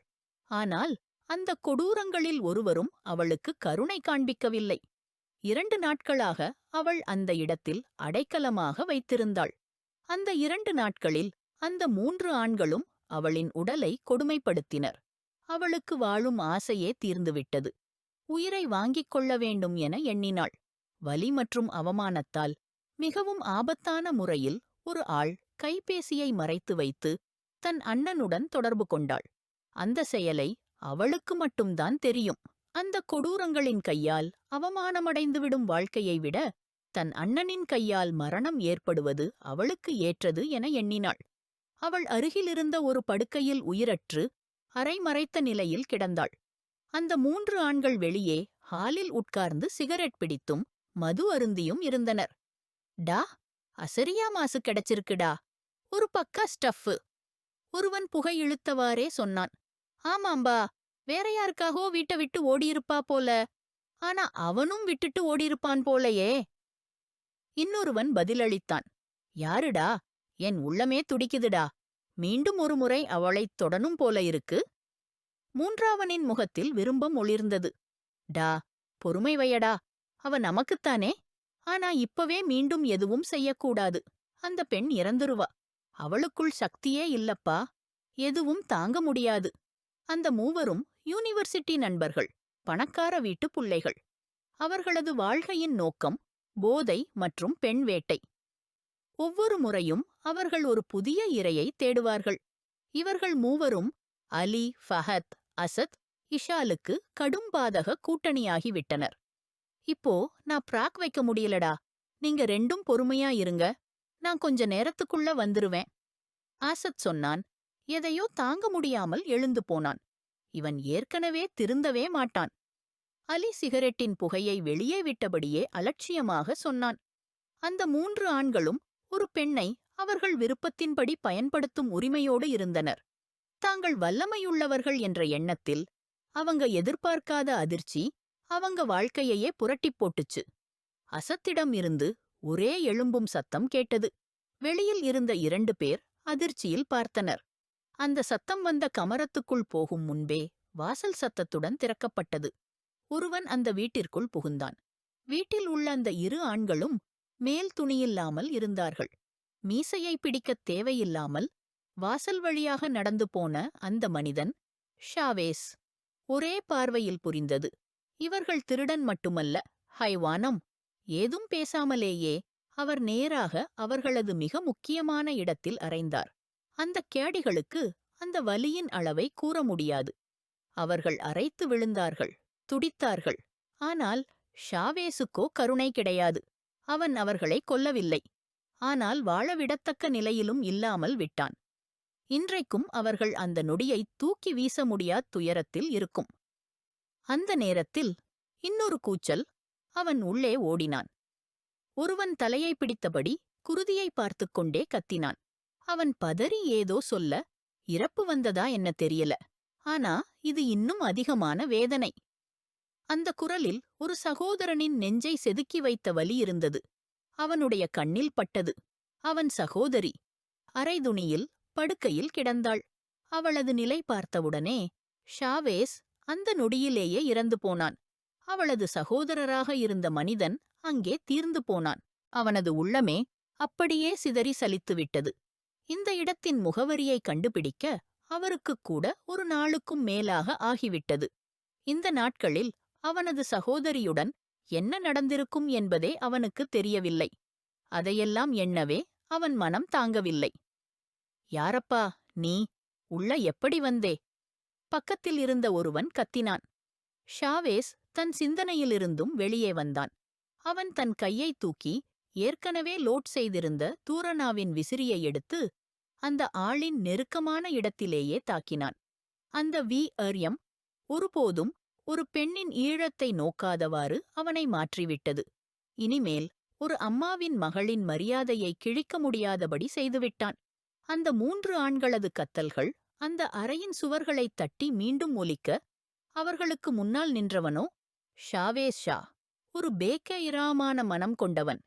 ஆனால் அந்த கொடூரங்களில் ஒருவரும் அவளுக்கு கருணை காண்பிக்கவில்லை. 2 நாட்களாக அவள் அந்த இடத்தில் அடைக்கலமாக வைத்திருந்தாள். அந்த 2 நாட்களில் அந்த 3 ஆண்களும் அவளின் உடலை கொடுமைப்படுத்தினர். அவளுக்கு வாழும் ஆசையே தீர்ந்துவிட்டது. உயிரை வாங்கிக் கொள்ள வேண்டும் என எண்ணினாள். வலி மற்றும் அவமானத்தால் மிகவும் ஆபத்தான முறையில் ஒரு ஆள் கைபேசியை மறைத்து வைத்து தன் அண்ணனுடன் தொடர்பு கொண்டாள். அந்த செயலை அவளுக்கு மட்டும்தான் தெரியும். அந்த கொடூரங்களின் கையால் அவமானமடைந்துவிடும் வாழ்க்கையை விட தன் அண்ணனின் கையால் மரணம் ஏற்படுவது அவளுக்கு ஏற்றது என எண்ணினாள். அவள் அருகிலிருந்த ஒரு படுக்கையில் உயிரற்று அரைமறைத்த நிலையில் கிடந்தாள். அந்த 3 ஆண்கள் வெளியே ஹாலில் உட்கார்ந்து சிகரெட் பிடித்தும் மது அருந்தியும் இருந்தனர். டா, அசரியா மாசு கிடைச்சிருக்குடா. ஒரு பக்கா ஸ்டஃப்பு. ஒருவன் புகை இழுத்தவாறே சொன்னான். ஆமாம்பா, வேற யாருக்காகவோ வீட்டை விட்டு ஓடியிருப்பா போல. ஆனா அவனும் விட்டுட்டு ஓடியிருப்பான் போலையே. இன்னொருவன் பதிலளித்தான். யாருடா? என் உள்ளமே துடிக்குதுடா. மீண்டும் ஒரு முறை அவளைத் தொடணும் போல இருக்கு. 3ஆவனின் முகத்தில் விருப்பம் ஒளிர்ந்தது. டா, பொறுமை வையடா. அவ நமக்குத்தானே. ஆனா இப்பவே மீண்டும் எதுவும் செய்யக்கூடாது. அந்த பெண் இறந்துருவா. அவளுக்குள் சக்தியே இல்லப்பா. எதுவும் தாங்க முடியாது. அந்த மூவரும் யூனிவர்சிட்டி நண்பர்கள், பணக்கார வீட்டு புள்ளைகள். அவர்களது வாழ்க்கையின் நோக்கம் போதை மற்றும் பெண் வேட்டை. ஒவ்வொரு முறையும் அவர்கள் ஒரு புதிய இரையை தேடுவார்கள். இவர்கள் மூவரும் அலி, ஃபஹத், அசத், இஷாலுக்கு கடும் பாதக கூட்டணியாகிவிட்டனர். இப்போ நான் பிராக் வைக்க முடியலடா. நீங்க 2ம் பொறுமையா இருங்க. நான் கொஞ்ச நேரத்துக்குள்ள வந்துருவேன். ஆசத் சொன்னான். எதையோ தாங்க முடியாமல் எழுந்து போனான். இவன் ஏற்கனவே திருந்தவே மாட்டான். அலி சிகரெட்டின் புகையை வெளியே விட்டபடியே அலட்சியமாக சொன்னான். அந்த 3 ஆண்களும் ஒரு பெண்ணை அவர்கள் விருப்பத்தின்படி பயன்படுத்தும் உரிமையோடு இருந்தனர். தாங்கள் வல்லமையுள்ளவர்கள் என்ற எண்ணத்தில் அவங்க எதிர்பார்க்காத அதிர்ச்சி அவங்க வாழ்க்கையையே புரட்டிப் போட்டுச்சு. அசத்திடம் இருந்து ஒரே எழும்பும் சத்தம் கேட்டது. வெளியில் இருந்த 2 பேர் அதிர்ச்சியில் பார்த்தனர். அந்த சத்தம் வந்த கமரத்துக்குள் போகும் முன்பே வாசல் சத்தத்துடன் திறக்கப்பட்டது. ஒருவன் அந்த வீட்டிற்குள் புகுந்தான். வீட்டில் உள்ள அந்த 2 ஆண்களும் மேல் துணியில்லாமல் இருந்தார்கள். மீசையை பிடிக்கத் தேவையில்லாமல் வாசல் வழியாக நடந்து போன அந்த மனிதன் ஷாவேஸ். ஒரே பார்வையில் புரிந்தது, இவர்கள் திருடன் மட்டுமல்ல, ஹைவானம். ஏதும் பேசாமலேயே அவர் நேராக அவர்களது மிக முக்கியமான இடத்தில் அறைந்தார். அந்த கேடிகளுக்கு அந்த வலியின் அளவை கூற முடியாது. அவர்கள் அரைத்து விழுந்தார்கள், துடித்தார்கள். ஆனால் ஷாவேசுக்கோ கருணை கிடையாது. அவன் அவர்களை கொல்லவில்லை. ஆனால் வாழவிடத்தக்க நிலையிலும் இல்லாமல் விட்டான். இன்றைக்கும் அவர்கள் அந்த நொடியை தூக்கி வீச முடியாத துயரத்தில் இருக்கும். அந்த நேரத்தில் இன்னொரு கூச்சல். அவன் உள்ளே ஓடினான். ஒருவன் தலையை பிடித்தபடி குருதியை பார்த்துக் கொண்டே கத்தினான். அவன் பதறி ஏதோ சொல்ல, இறப்பு வந்ததா என்ன தெரியல. ஆனா இது இன்னும் அதிகமான வேதனை. அந்த குரலில் ஒரு சகோதரனின் நெஞ்சை செதுக்கி வைத்த வலி இருந்தது. அவனுடைய கண்ணில் பட்டது. அவன் சகோதரி அரைதுணியில் படுக்கையில் கிடந்தாள். அவளது நிலை பார்த்தவுடனே ஷாவேஸ் அந்த நொடியிலேயே இறந்து போனான். அவளது சகோதரராக இருந்த மனிதன் அங்கே தீர்ந்து போனான். அவனது உள்ளமே அப்படியே சிதறி சலித்துவிட்டது. இந்த இடத்தின் முகவரியை கண்டுபிடிக்க அவருக்குக் கூட ஒரு நாளுக்கும் மேலாக ஆகிவிட்டது. இந்த நாட்களில் அவனது சகோதரியுடன் என்ன நடந்திருக்கும் என்பதே அவனுக்கு தெரியவில்லை. அதையெல்லாம் எண்ணவே அவன் மனம் தாங்கவில்லை. யாரப்பா நீ? உள்ள எப்படி வந்தே? பக்கத்தில் இருந்த ஒருவன் கத்தினான். ஷாவேஸ் தன் சிந்தனையிலிருந்தும் வெளியே வந்தான். அவன் தன் கையை தூக்கி ஏற்கனவே லோட் செய்திருந்த தூரனாவின் விசிறியை எடுத்து அந்த ஆளின் நெருக்கமான இடத்திலேயே தாக்கினான். அந்த வீര്യം ஒருபோதும் ஒரு பெண்ணின் ஈழத்தை நோக்காதவாறு அவனை மாற்றிவிட்டது. இனிமேல் ஒரு அம்மாவின் மகளின் மரியாதையை கிழிக்க முடியாதபடி செய்துவிட்டான். அந்த 3 ஆண்களது கத்தல்கள் அந்த அறையின் சுவர்களைத் தட்டி மீண்டும் ஒலிக்க, அவர்களுக்கு முன்னால் நின்றவனோ ஷாவேஸ் ஷா, ஒரு பேக்கயிராமான மனம் கொண்டவன்.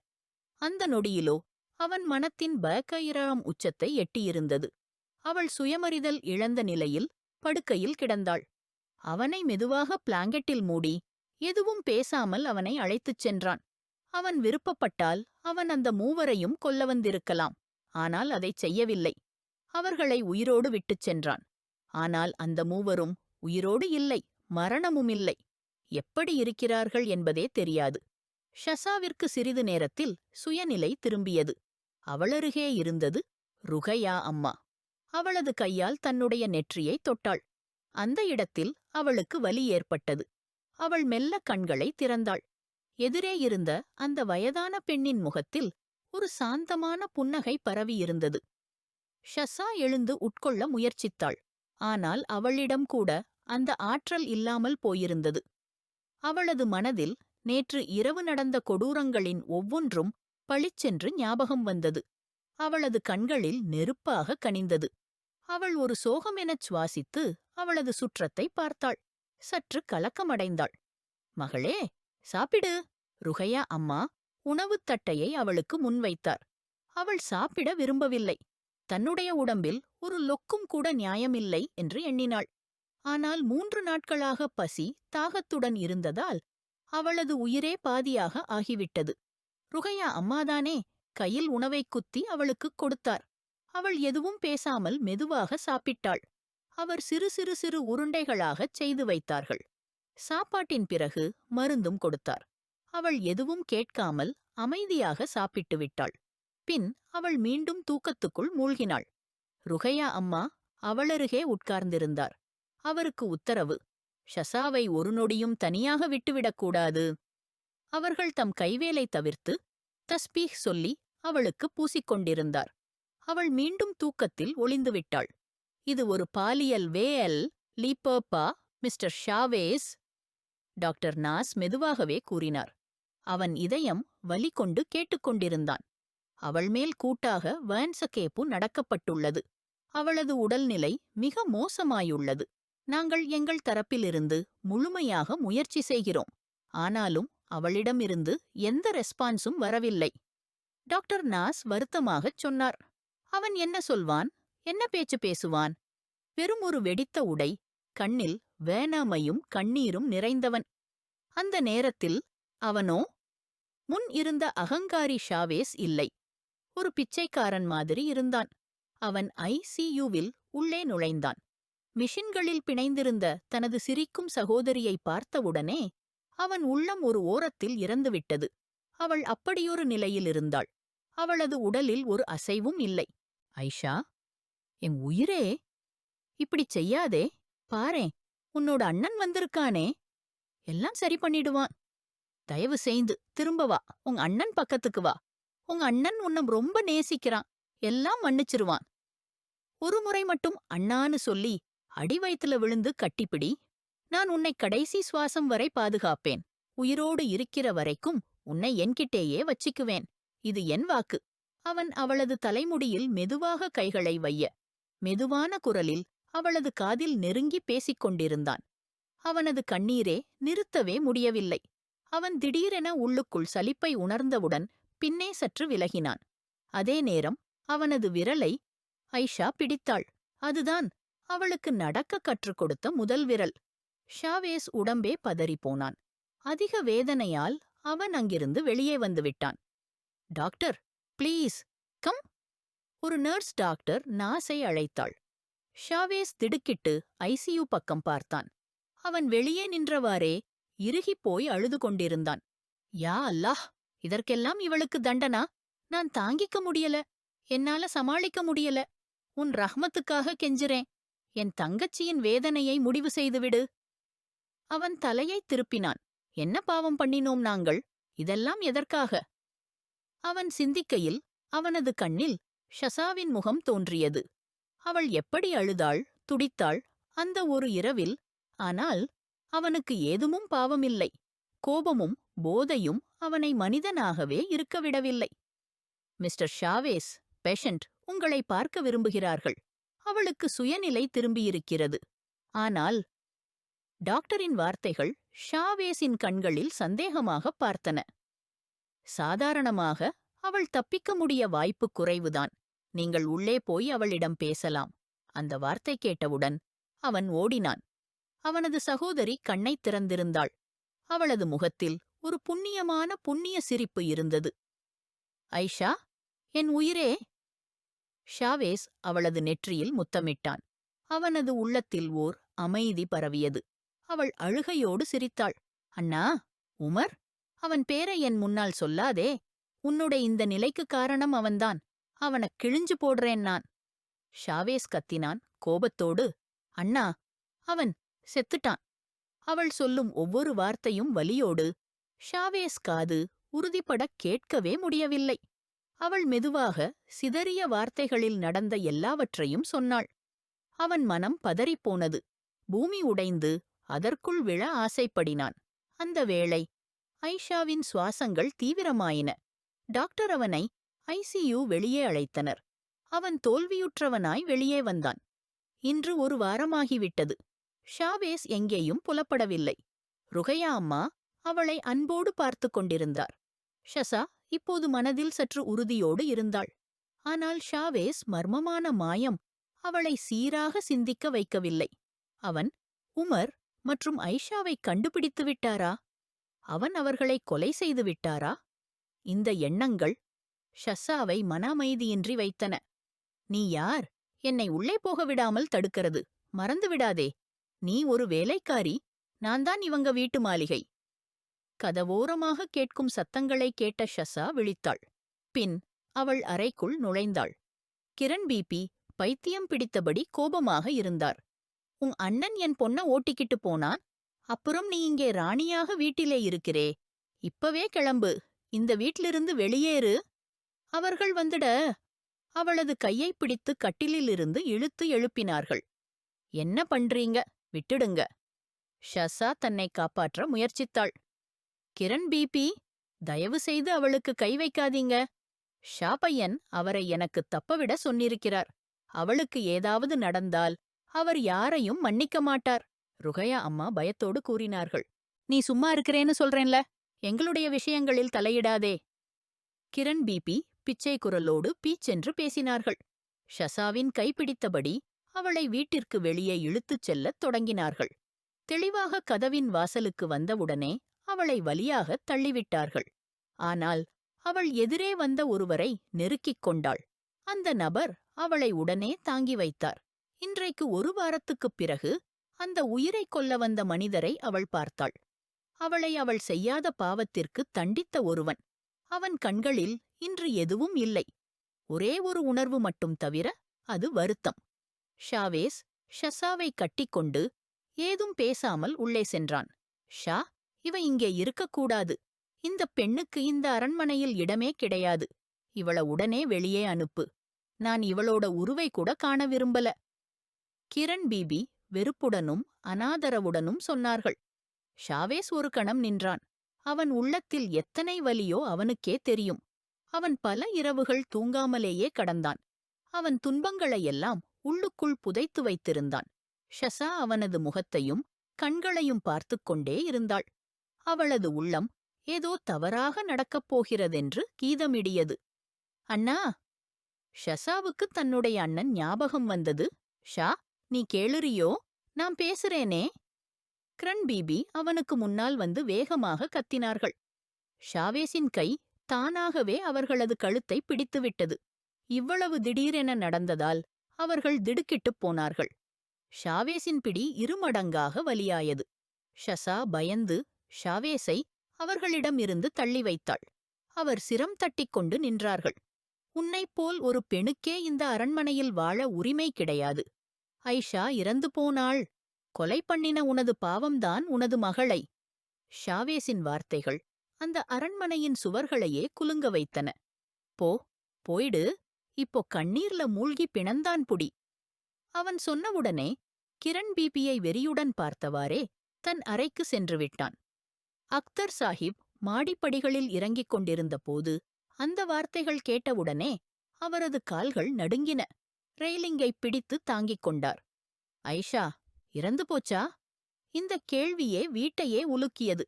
அந்த நொடியிலோ அவன் மனத்தின் பேக்கயிராம் உச்சத்தை எட்டியிருந்தது. அவள் சுயமறிதல் இழந்த நிலையில் படுக்கையில் கிடந்தாள். அவனை மெதுவாக பிளாங்கெட்டில் மூடி எதுவும் பேசாமல் அவனை அழைத்துச் சென்றான். அவன் விருப்பப்பட்டால் அவன் அந்த 3வரையும் கொல்ல வந்திருக்கலாம். ஆனால் அதைச் செய்யவில்லை. அவர்களை உயிரோடு விட்டுச் சென்றான். ஆனால் அந்த 3வரும் உயிரோடு இல்லை, மரணமுமில்லை. எப்படி இருக்கிறார்கள் என்பதே தெரியாது. ஷசாவிற்கு சிறிது நேரத்தில் சுயநிலை திரும்பியது. அவளருகே இருந்தது ருகையா அம்மா. அவளது கையால் தன்னுடைய நெற்றியை தொட்டாள். அந்த இடத்தில் அவளுக்கு வலி ஏற்பட்டது. அவள் மெல்ல கண்களை திறந்தாள். எதிரே இருந்த அந்த வயதான பெண்ணின் முகத்தில் ஒரு சாந்தமான புன்னகை பரவியிருந்தது. ஷசா எழுந்து உட்கொள்ள முயற்சித்தாள். ஆனால் அவளிடம் கூட அந்த ஆற்றல் இல்லாமல் போயிருந்தது. அவளது மனதில் நேற்று இரவு நடந்த கொடூரங்களின் ஒவ்வொன்றும் பளிச்சென்று ஞாபகம் வந்தது. அவளது கண்களில் நெருப்பாக கனிந்தது. அவள் ஒரு சோகமெனச் சுவாசித்து அவளது சுற்றத்தை பார்த்தாள். சற்று கலக்கமடைந்தாள். மகளே, சாப்பிடு. ருகையா அம்மா உணவுத் தட்டையை அவளுக்கு முன்வைத்தார். அவள் சாப்பிட விரும்பவில்லை. தன்னுடைய உடம்பில் ஒரு லொக்கும் கூட நியாயமில்லை என்று எண்ணினாள். ஆனால் 3 நாட்களாக பசி தாகத்துடன் இருந்ததால் அவளது உயிரே பாதியாக ஆகிவிட்டது. ருகையா அம்மாதானே கையில் உணவைக் குத்தி அவளுக்குக் கொடுத்தார். அவள் எதுவும் பேசாமல் மெதுவாக சாப்பிட்டாள். அவர் சிறு சிறு சிறு உருண்டைகளாகச் செய்து வைத்தார்கள். சாப்பாட்டின் பிறகு மருந்தும் கொடுத்தார். அவள் எதுவும் கேட்காமல் அமைதியாக சாப்பிட்டு விட்டாள். பின் அவள் மீண்டும் தூக்கத்துக்குள் மூழ்கினாள். ருகையா அம்மா அவளருகே உட்கார்ந்திருந்தார். அவருக்கு உத்தரவு. ஷசாவை ஒரு நொடியும் தனியாக விட்டுவிடக்கூடாது. அவர்கள் தம் கைவேலை தவிர்த்து தஸ்பீஹ் சொல்லி அவளுக்கு பூசிக்கொண்டிருந்தார். அவள் மீண்டும் தூக்கத்தில் ஒளிந்துவிட்டாள். இது ஒரு பாலியல் வேல் லீப்பப்பா, மிஸ்டர் ஷாவேஸ், டாக்டர் நாஸ் மெதுவாகவே கூறினார். அவன் இதயம் வலி கொண்டு கேட்டுக்கொண்டிருந்தான். அவள் மேல் கூட்டாக வேன்சகேப்பு நடக்கப்பட்டுள்ளது. அவளது உடல்நிலை மிக மோசமாயுள்ளது. நாங்கள் எங்கள் தரப்பிலிருந்து முழுமையாக முயற்சி செய்கிறோம். ஆனாலும் அவளிடமிருந்து எந்த ரெஸ்பான்ஸும் வரவில்லை. டாக்டர் நாஸ் வருத்தமாகச் சொன்னார். அவன் என்ன சொல்வான்? என்ன பேச்சு பேசுவான்? வெறும் ஒரு வெடித்த உடை, கண்ணில் வேணாமையும் கண்ணீரும் நிறைந்தவன். அந்த நேரத்தில் அவனோ முன் இருந்த அகங்காரி ஷாவேஸ் இல்லை. ஒரு பிச்சைக்காரன் மாதிரி இருந்தான். அவன் ஐசியூவில் உள்ளே நுழைந்தான். மிஷின்களில் பிணைந்திருந்த தனது சிரிக்கும் சகோதரியை பார்த்தவுடனே அவன் உள்ளம் ஒரு ஓரத்தில் இறந்துவிட்டது. அவள் அப்படியொரு நிலையில் இருந்தாள். அவளது உடலில் ஒரு அசைவும் இல்லை. ஐஷா, என் உயிரே, இப்படிச் செய்யாதே. பாரேன், உன்னோட அண்ணன் வந்திருக்கானே. எல்லாம் சரி பண்ணிடுவான். தயவு செய்து திரும்ப வா. உங்க அண்ணன் பக்கத்துக்கு வா. உங்க அண்ணன் உன்னை ரொம்ப நேசிக்கிறான். எல்லாம் மன்னிச்சிருவான். ஒரு முறை மட்டும் அண்ணான்னு சொல்லி அடி வயித்துல விழுந்து கட்டிப்பிடி. நான் உன்னை கடைசி சுவாசம் வரை பாதுகாப்பேன். உயிரோடு இருக்கிற வரைக்கும் உன்னை என்கிட்டேயே வச்சிக்குவேன். இது என் வாக்கு. அவன் அவளது தலைமுடியில் மெதுவாக கைகளை வைய, மெதுவான குரலில் அவளது காதில் நெருங்கி பேசிக் கொண்டிருந்தான். அவனது கண்ணீரே நிறுத்தவே முடியவில்லை. அவன் திடீரென உள்ளுக்குள் சலிப்பை உணர்ந்தவுடன் பின்னே சற்று விலகினான். அதே நேரம் அவனது விரலை ஐஷா பிடித்தாள். அதுதான் அவளுக்கு நடக்க கற்றுக் கொடுத்த முதல் விரல். ஷாவேஸ் உடம்பே பதறிப்போனான். அதிக வேதனையால் அவன் அங்கிருந்து வெளியே வந்துவிட்டான். Doctor, please come. ஒரு நர்ஸ் டாக்டர் நாஸை அழைத்தாள். ஷாவேஸ் திடுக்கிட்டு ஐசியூ பக்கம் பார்த்தான். அவன் வெளியே நின்றவாறே இறுகிப்போய் அழுது கொண்டிருந்தான். யா அல்லாஹ், இதற்கெல்லாம் இவளுக்கு தண்டனா? நான் தாங்கிக்க முடியல. என்னால சமாளிக்க முடியல. உன் ரஹ்மத்துக்காக கெஞ்சுறேன். என் தங்கச்சியின் வேதனையை முடிவு செய்துவிடு. அவன் தலையைத் திருப்பினான். என்ன பாவம் பண்ணினோம் நாங்கள்? இதெல்லாம் எதற்காக? அவன் சிந்திக்கையில் அவனது கண்ணில் ஷசாவின் முகம் தோன்றியது. அவள் எப்படி அழுதாள், துடித்தாள் அந்த ஒரு இரவில். ஆனால் அவனுக்கு ஏதுமும் பாவமில்லை. கோபமும் போதையும் அவனை மனிதனாகவே இருக்கவிடவில்லை. மிஸ்டர் ஷாவேஸ், பேஷண்ட் உங்களை பார்க்க விரும்புகிறார்கள். அவளுக்கு சுயநிலை திரும்பியிருக்கிறது. ஆனால் டாக்டரின் வார்த்தைகள் ஷாவேஸின் கண்களில் சந்தேகமாக பார்த்தன. சாதாரணமாக அவள் தப்பிக்க முடிய வாய்ப்பு குறைவுதான். நீங்கள் உள்ளே போய் அவளிடம் பேசலாம். அந்த வார்த்தை கேட்டவுடன் அவன் ஓடினான். அவனது சகோதரி கண்ணைத் திறந்திருந்தாள். அவளது முகத்தில் ஒரு புண்ணியமான புண்ணிய சிரிப்பு இருந்தது. ஐஷா, என் உயிரே. ஷாவேஸ் அவளது நெற்றியில் முத்தமிட்டான். அவனது உள்ளத்தில் ஓர் அமைதி பரவியது. அவள் அழுகையோடு சிரித்தாள். அண்ணா, உமர், அவன் பேரை என் முன்னால் சொல்லாதே. உன்னுடைய இந்த நிலைக்கு காரணம் அவன்தான். அவனைக் கிழிஞ்சு போடுறேன் நான். ஷாவேஸ் கத்தினான் கோபத்தோடு. அண்ணா, அவன் செத்துட்டான். அவள் சொல்லும் ஒவ்வொரு வார்த்தையும் வலியோடு ஷாவேஸ் காது உறுதிப்படக் கேட்கவே முடியவில்லை. அவள் மெதுவாக சிதறிய வார்த்தைகளில் நடந்த எல்லாவற்றையும் சொன்னாள். அவன் மனம் பதறிப்போனது. பூமி உடைந்து அதற்குள் விழ ஆசைப்படினான். அந்த வேளை ஐஷாவின் சுவாசங்கள் தீவிரமாயின. டாக்டர் அவனை ஐசியூ வெளியே அழைத்தனர். அவன் தோல்வியுற்றவனாய் வெளியே வந்தான். இன்று ஒரு வாரமாகிவிட்டது. ஷாவேஸ் எங்கேயும் புலப்படவில்லை. ருகையா அம்மா அவளை அன்போடு பார்த்து கொண்டிருந்தார். ஷசா இப்போது மனதில் சற்று உறுதியோடு இருந்தாள். ஆனால் ஷாவேஸ் மர்மமான மாயம் அவளை சீராக சிந்திக்க வைக்கவில்லை. அவன் உமர் மற்றும் ஐஷாவைக் கண்டுபிடித்து விட்டாரா? அவன் அவர்களை கொலை செய்து விட்டாரா? இந்த எண்ணங்கள் ஷசாவை மன அமைதியின்றி வைத்தன. நீ யார்? என்னை உள்ளே போக விடாமல் தடுக்கிறது. மறந்துவிடாதே, நீ ஒரு வேலைக்காரி. நான்தான் இவங்க வீட்டு மாளிகை. கதவோரமாக கேட்கும் சத்தங்களை கேட்ட ஷசா விழித்தாள். பின் அவள் அறைக்குள் நுழைந்தாள். கிரண் பிபி பைத்தியம் பிடித்தபடி கோபமாக இருந்தார். உன் அண்ணன் என் பொண்ண ஓட்டிக்கிட்டு போனான். அப்புறம் நீ இங்கே ராணியாக வீட்டிலே இருக்கிறே. இப்பவே கிளம்பு. இந்த வீட்டிலிருந்து வெளியேறு. அவர்கள் வந்துட. அவளது கையைப் பிடித்து கட்டிலிலிருந்து இழுத்து எழுப்பினார்கள். என்ன பண்றீங்க? விட்டுடுங்க. ஷசா தன்னை காப்பாற்ற முயற்சித்தாள். கிரண் பிபி, தயவு செய்து அவளுக்கு கை வைக்காதீங்க. ஷா பையன் அவரை எனக்கு தப்பவிட சொன்னிருக்கிறார். அவளுக்கு ஏதாவது நடந்தால் அவர் யாரையும் மன்னிக்க மாட்டார். ருகயா அம்மா பயத்தோடு கூறினார்கள். நீ சும்மா இருக்கிறேன்னு சொல்றேன்ல, எங்களுடைய விஷயங்களில் தலையிடாதே. கிரண் பிபி பிச்சை குரலோடு பீச்சென்று பேசினார்கள். ஷசாவின் கைப்பிடித்தபடி அவளை வீட்டிற்கு வெளியே இழுத்துச் செல்லத் தொடங்கினார்கள். தெளிவாக கதவின் வாசலுக்கு வந்தவுடனே அவளை வலியாகத் தள்ளிவிட்டார்கள். ஆனால் அவள் எதிரே வந்த ஒருவரை நெருக்கிக் கொண்டாள். அந்த நபர் அவளை உடனே தாங்கி வைத்தார். இன்றைக்கு 1 வாரத்துக்குப் பிறகு அந்த உயிரைக் கொல்ல வந்த மனிதரை அவள் பார்த்தாள். அவளை அவள் செய்யாத பாவத்திற்கு தண்டித்த ஒருவன். அவன் கண்களில் இன்று எதுவும் இல்லை. ஒரே ஒரு உணர்வு மட்டும் தவிர, அது வருத்தம். ஷாவேஸ் ஷசாவை கட்டிக்கொண்டு ஏதும் பேசாமல் உள்ளே சென்றான். ஷா, இவ இங்கே இருக்கக்கூடாது. இந்த பெண்ணுக்கு இந்த அரண்மனையில் இடமே கிடையாது. இவள உடனே வெளியே அனுப்பு. நான் இவளோட உருவை கூட காண விரும்பல. கிரண் பிபி வெறுப்புடனும் அனாதரவுடனும் சொன்னார்கள். ஷாவேஸ் ஒரு கணம் நின்றான். அவன் உள்ளத்தில் எத்தனை வலியோ அவனுக்கே தெரியும். அவன் பல இரவுகள் தூங்காமலேயே கடந்தான். அவன் துன்பங்களையெல்லாம் உள்ளுக்குள் புதைத்து வைத்திருந்தான். ஷசா அவனது முகத்தையும் கண்களையும் பார்த்துக் கொண்டே இருந்தாள். அவளது உள்ளம் ஏதோ தவறாக நடக்கப் போகிறதென்று கீதமிடியது. அண்ணா! ஷசாவுக்கு தன்னுடைய அண்ணன் ஞாபகம் வந்தது. ஷா, நீ கேளுறியோ? நான் பேசுறேனே. கிரண் பிபி அவனுக்கு முன்னால் வந்து வேகமாக கத்தினார்கள். ஷாவேஸின் கை தானாகவே அவர்களது கழுத்தை பிடித்துவிட்டது. இவ்வளவு திடீரென நடந்ததால் அவர்கள் திடுக்கிட்டுப் போனார்கள். ஷாவேஸின் பிடி 2 மடங்காக வலியாயது. ஷசா பயந்து ஷாவேஸை அவர்களிடமிருந்து தள்ளி வைத்தாள். அவர் சிரம் தட்டிக்கொண்டு நின்றார்கள். உன்னைப்போல் ஒரு பெணுக்கே இந்த அரண்மனையில் வாழ உரிமை கிடையாது. ஐஷா இறந்து போனாள். கொலை பண்ணின உனது பாவம்தான் உனது மகளை. ஷாவேஸின் வார்த்தைகள் அந்த அரண்மனையின் சுவர்களையே குலுங்க வைத்தன. போயிடு, இப்போ கண்ணீர்ல மூழ்கி பிணந்தான் புடி. அவன் சொன்னவுடனே கிரண் பிபியை வெறியுடன் பார்த்தவாறே தன் அறைக்கு சென்று விட்டான். அக்தர் சாஹிப் மாடிப்படிகளில் இறங்கிக் கொண்டிருந்த போது அந்த வார்த்தைகள் கேட்டவுடனே அவரது கால்கள் நடுங்கின. ரெயிலிங்கை பிடித்து தாங்கிக் கொண்டார். ஐஷா இறந்து போச்சா? இந்த கேள்வியே வீட்டையே உலுக்கியது.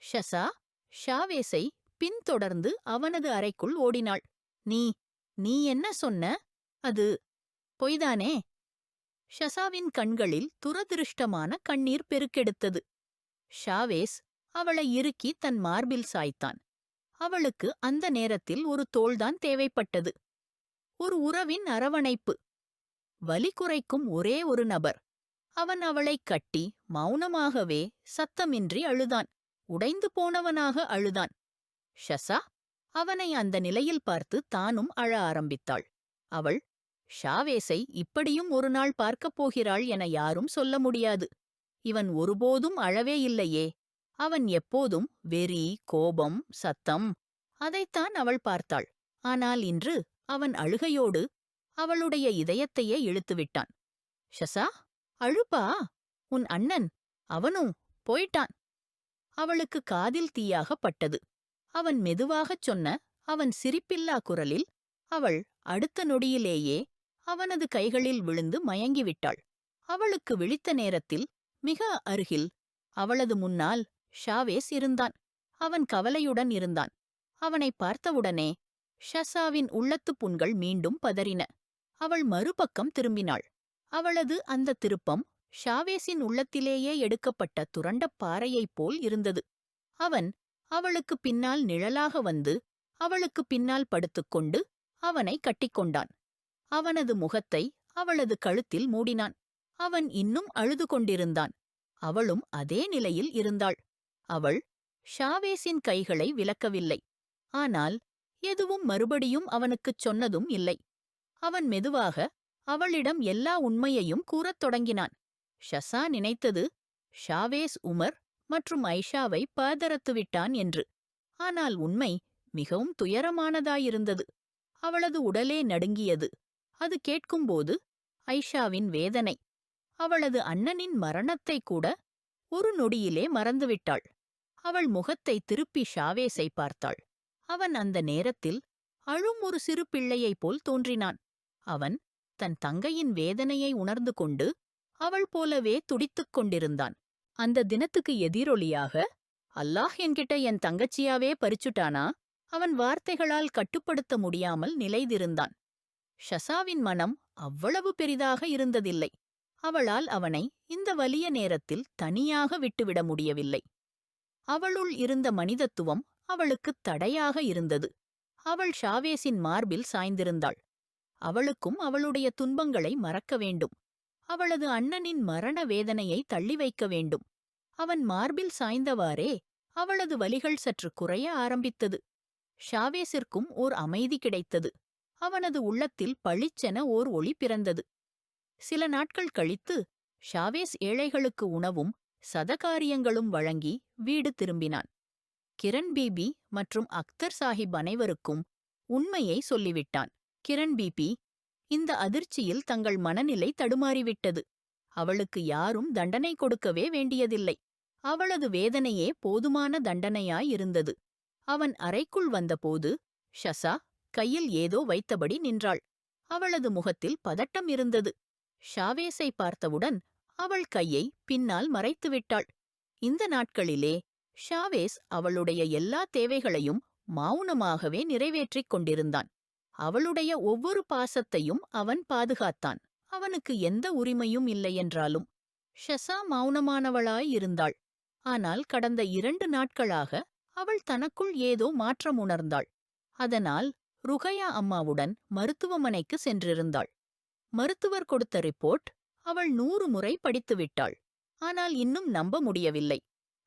ஷசா ஷாவேஸை பின்தொடர்ந்து அவனது அறைக்குள் ஓடினாள். நீ என்ன சொன்ன? அது பொய்தானே? ஷசாவின் கண்களில் துரதிருஷ்டமான கண்ணீர் பெருக்கெடுத்தது. ஷாவேஸ் அவளை இறுக்கி தன் மார்பில் சாய்த்தான். அவளுக்கு அந்த நேரத்தில் ஒரு தோள்தான் தேவைப்பட்டது. ஒரு உறவின் அரவணைப்பு. வலி குறைக்கும் ஒரே ஒரு நபர். அவன் அவளைக் கட்டி மௌனமாகவே சத்தமின்றி அழுதான். உடைந்து போனவனாக அழுதான். ஷசா அவனை அந்த நிலையில் பார்த்து தானும் அழ ஆரம்பித்தாள். அவள் ஷாவேஸை இப்படியும் ஒரு நாள் பார்க்கப் போகிறாள் என யாரும் சொல்ல முடியாது. இவன் ஒருபோதும் அழவே இல்லையே. அவன் எப்போதும் வெறி, கோபம், சத்தம், அதைத்தான் அவள் பார்த்தாள். ஆனால் இன்று அவன் அழுகையோடு அவளுடைய இதயத்தையே இழுத்துவிட்டான். ஷசா, அழுப்பா? உன் அண்ணன் அவனும் போயிட்டான். அவளுக்கு காதில் தீயாகப் பட்டது. அவன் மெதுவாகச் சொன்ன அவன் சிரிப்பில்லா குரலில் அவள் அடுத்த நொடியிலேயே அவனது கைகளில் விழுந்து மயங்கிவிட்டாள். அவளுக்கு விழித்த நேரத்தில் மிக அருகில் அவளது முன்னால் ஷாவேஸ் இருந்தான். அவன் கவலையுடன் இருந்தான். அவனை பார்த்தவுடனே ஷசாவின் உள்ளத்துப் புண்கள் மீண்டும் பதறின. அவள் மறுபக்கம் திரும்பினாள். அவளது அந்த திருப்பம் ஷாவேஸின் உள்ளத்திலேயே எடுக்கப்பட்ட துரண்டப் பாறையைப் போல் இருந்தது. அவன் அவளுக்கு பின்னால் நிழலாக வந்து அவளுக்கு பின்னால் படுத்துக்கொண்டு அவனை கட்டிக்கொண்டான். அவனது முகத்தை அவளது கழுத்தில் மூடினான். அவன் இன்னும் அழுது கொண்டிருந்தான். அவளும் அதே நிலையில் இருந்தாள். அவள் ஷாவேஸின் கைகளை விலக்கவில்லை. ஆனால் எதுவும் மறுபடியும் அவனுக்குச் சொன்னதும் இல்லை. அவன் மெதுவாக அவளிடம் எல்லா உண்மையையும் கூறத் தொடங்கினான். ஷசா நினைத்தது ஷாவேஸ் உமர் மற்றும் ஐஷாவை பதறத்துவிட்டான் என்று. ஆனால் உண்மை மிகவும் துயரமானதாயிருந்தது. அவளது உடலே நடுங்கியது. அது கேட்கும்போது ஐஷாவின் வேதனை. அவளது அண்ணனின் மரணத்தைக் கூட ஒரு நொடியிலே மறந்துவிட்டாள். அவள் முகத்தை திருப்பி ஷாவேஸை பார்த்தாள். அவன் அந்த நேரத்தில் அழும் ஒரு சிறு பிள்ளையைப் போல் தோன்றினான். அவன் தன் தங்கையின் வேதனையை உணர்ந்து கொண்டு அவள் போலவே துடித்துக் கொண்டிருந்தான். அந்த தினத்துக்கு எதிரொலியாக, அல்லாஹ் என்கிட்ட என் தங்கச்சியாவே பறிச்சுட்டானா? அவன் வார்த்தைகளால் கட்டுப்படுத்த முடியாமல் நிலைதிருந்தான். ஷசாவின் மனம் அவ்வளவு பெரிதாக இருந்ததில்லை. அவளால் அவனை இந்த வலிய நேரத்தில் தனியாக விட்டுவிட முடியவில்லை. அவளுள் இருந்த மனிதத்துவம் அவளுக்குத் தடையாக இருந்தது. அவள் ஷாவேஸின் மார்பில் சாய்ந்திருந்தாள். அவளுக்கும் அவளுடைய துன்பங்களை மறக்க வேண்டும். அவளது அண்ணனின் மரண வேதனையை தள்ளி வைக்க வேண்டும். அவன் மார்பில் சாய்ந்தவாறே அவளது வலிகள் சற்று குறைய ஆரம்பித்தது. ஷாவேஸிற்கும் ஓர் அமைதி கிடைத்தது. அவனது உள்ளத்தில் பளிச்சென ஓர் ஒளி பிறந்தது. சில நாட்கள் கழித்து ஷாவேஸ் ஏழைகளுக்கு உணவும் சதகாரியங்களும் வழங்கி வீடு திரும்பினான். கிரண் பீபி மற்றும் அக்தர் சாஹிப் அனைவருக்கும் உண்மையை சொல்லிவிட்டான். கிரண் பீபி இந்த அதிர்ச்சியில் தங்கள் மனநிலை தடுமாறிவிட்டது. அவளுக்கு யாரும் தண்டனை கொடுக்கவே வேண்டியதில்லை. அவளது வேதனையே போதுமான தண்டனையாயிருந்தது. அவன் அறைக்குள் வந்தபோது ஷசா கையில் ஏதோ வைத்தபடி நின்றாள். அவளது முகத்தில் பதட்டம் இருந்தது. ஷாவேஸை பார்த்தவுடன் அவள் கையை பின்னால் மறைத்துவிட்டாள். இந்த நாட்களிலே ஷாவேஸ் அவளுடைய எல்லா தேவைகளையும் மௌனமாகவே நிறைவேற்றிக் கொண்டிருந்தான். அவளுடைய ஒவ்வொரு பாசத்தையும் அவன் பாதுகாத்தான். அவனுக்கு எந்த உரிமையும் இல்லையென்றாலும். ஷசா மௌனமானவளாயிருந்தாள். ஆனால் கடந்த 2 நாட்களாக அவள் தனக்குள் ஏதோ மாற்றம் உணர்ந்தாள். அதனால் ருகையா அம்மாவுடன் மருத்துவமனைக்கு சென்றிருந்தாள். மருத்துவர் கொடுத்த ரிப்போர்ட் அவள் 100 முறை படித்துவிட்டாள். ஆனால் இன்னும் நம்ப முடியவில்லை.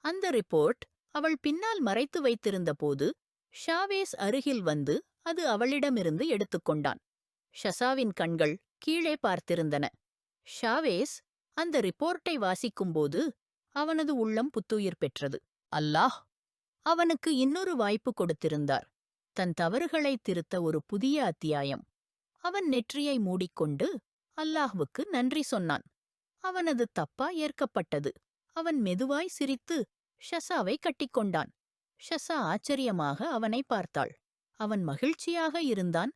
அந்த ரிப்போர்ட் அவள் பின்னால் மறைத்து வைத்திருந்தபோது ஷாவேஸ் அருகில் வந்து அது அவளிடமிருந்து எடுத்துக்கொண்டான். ஷசாவின் கண்கள் கீழே பார்த்திருந்தன. ஷாவேஸ் அந்த ரிப்போர்ட்டை வாசிக்கும்போது அவனது உள்ளம் புத்துயிர் பெற்றது. அல்லாஹ் அவனுக்கு இன்னொரு வாய்ப்பு கொடுத்திருந்தார். தன் தவறுகளைத் திருத்த ஒரு புதிய அத்தியாயம். அவன் நெற்றியை மூடிக்கொண்டு அல்லாஹ்வுக்கு நன்றி சொன்னான். அவனது தப்பா ஏற்கப்பட்டது. அவன் மெதுவாய் சிரித்து ஷசாவை கட்டிக்கொண்டான். ஷசா ஆச்சரியமாக அவனை பார்த்தாள். அவன் மகிழ்ச்சியாக இருந்தான்.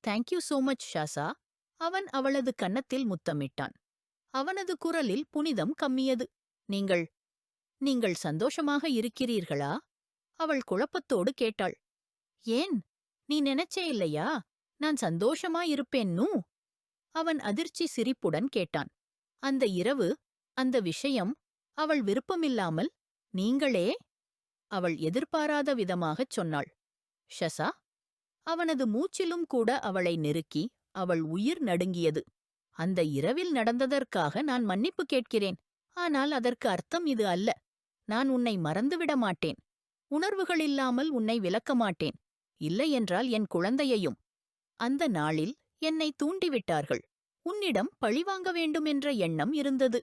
Thank you so much Sasha. அவன் அவளது கன்னத்தில் முத்தமிட்டான். அவனது குரலில் புனிதம் கம்மியது. நீங்கள் சந்தோஷமாக இருக்கிறீர்களா? அவள் குழப்பத்தோடு கேட்டாள். ஏன், நீ நினைச்சே இல்லையா நான் சந்தோஷமாயிருப்பேன்னு? அவன் அதிர்ச்சி சிரிப்புடன் கேட்டான். அந்த இரவு, அந்த விஷயம், அவள் விருப்பமில்லாமல் நீங்களே? அவள் எதிர்பாராத விதமாகச் சொன்னாள். ஷசா அவனது மூச்சிலும் கூட அவளை நெருக்கி அவள் உயிர் நடுங்கியது. அந்த இரவில் நடந்ததற்காக நான் மன்னிப்பு கேட்கிறேன். ஆனால் அதற்கு அர்த்தம் இது அல்ல. நான் உன்னை மறந்துவிட மாட்டேன். உணர்வுகளில்லாமல் உன்னை விலக்க மாட்டேன். இல்லையென்றால் என் குழந்தையையும். அந்த நாளில் என்னை தூண்டிவிட்டார்கள். உன்னிடம் பழிவாங்க வேண்டுமென்ற எண்ணம் இருந்தது.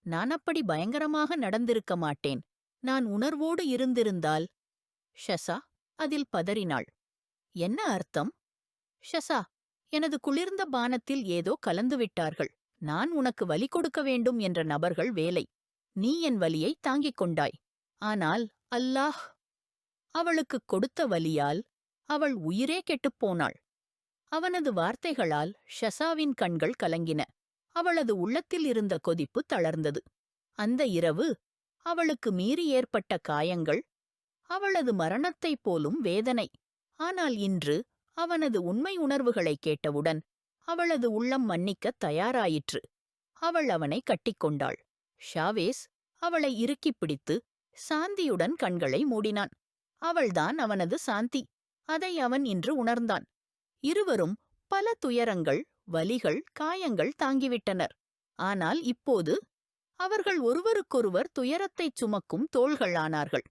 நான் அப்படி பயங்கரமாக நடந்திருக்க மாட்டேன். நான் உணர்வோடு இருந்திருந்தால். ஷசா அதில் பதறினாள். என்ன அர்த்தம்? ஷசா, எனது குளிர்ந்த பானத்தில் ஏதோ கலந்துவிட்டார்கள். நான் உனக்கு வலி கொடுக்க வேண்டும் என்ற நபர்கள் வேலை. நீ என் வலியை தாங்கிக் கொண்டாய். ஆனால் அல்லாஹ் அவளுக்குக் கொடுத்த வலியால் அவள் உயிரே கெட்டுப்போனாள். அவனது வார்த்தைகளால் ஷசாவின் கண்கள் கலங்கின. அவளது உள்ளத்தில் இருந்த கொதிப்பு தளர்ந்தது. அந்த இரவு அவளுக்கு மீறி ஏற்பட்ட காயங்கள், அவளது மரணத்தைப் போலும் வேதனை. ஆனால் இன்று அவனது உண்மை உணர்வுகளைக் கேட்டவுடன் அவளது உள்ளம் மன்னிக்கத் தயாராயிற்று. அவள் அவனை கட்டிக்கொண்டாள். ஷாவேஸ் அவளை இறுக்கிப் பிடித்து சாந்தியுடன் கண்களை மூடினான். அவள்தான் அவனது சாந்தி. அதை அவன் இன்று உணர்ந்தான். இருவரும் பல துயரங்கள், வலிகள், காயங்கள் தாங்கிவிட்டனர். ஆனால் இப்போது அவர்கள் ஒருவருக்கொருவர் துயரத்தைச் சுமக்கும் தோள்கள் ஆனார்கள்.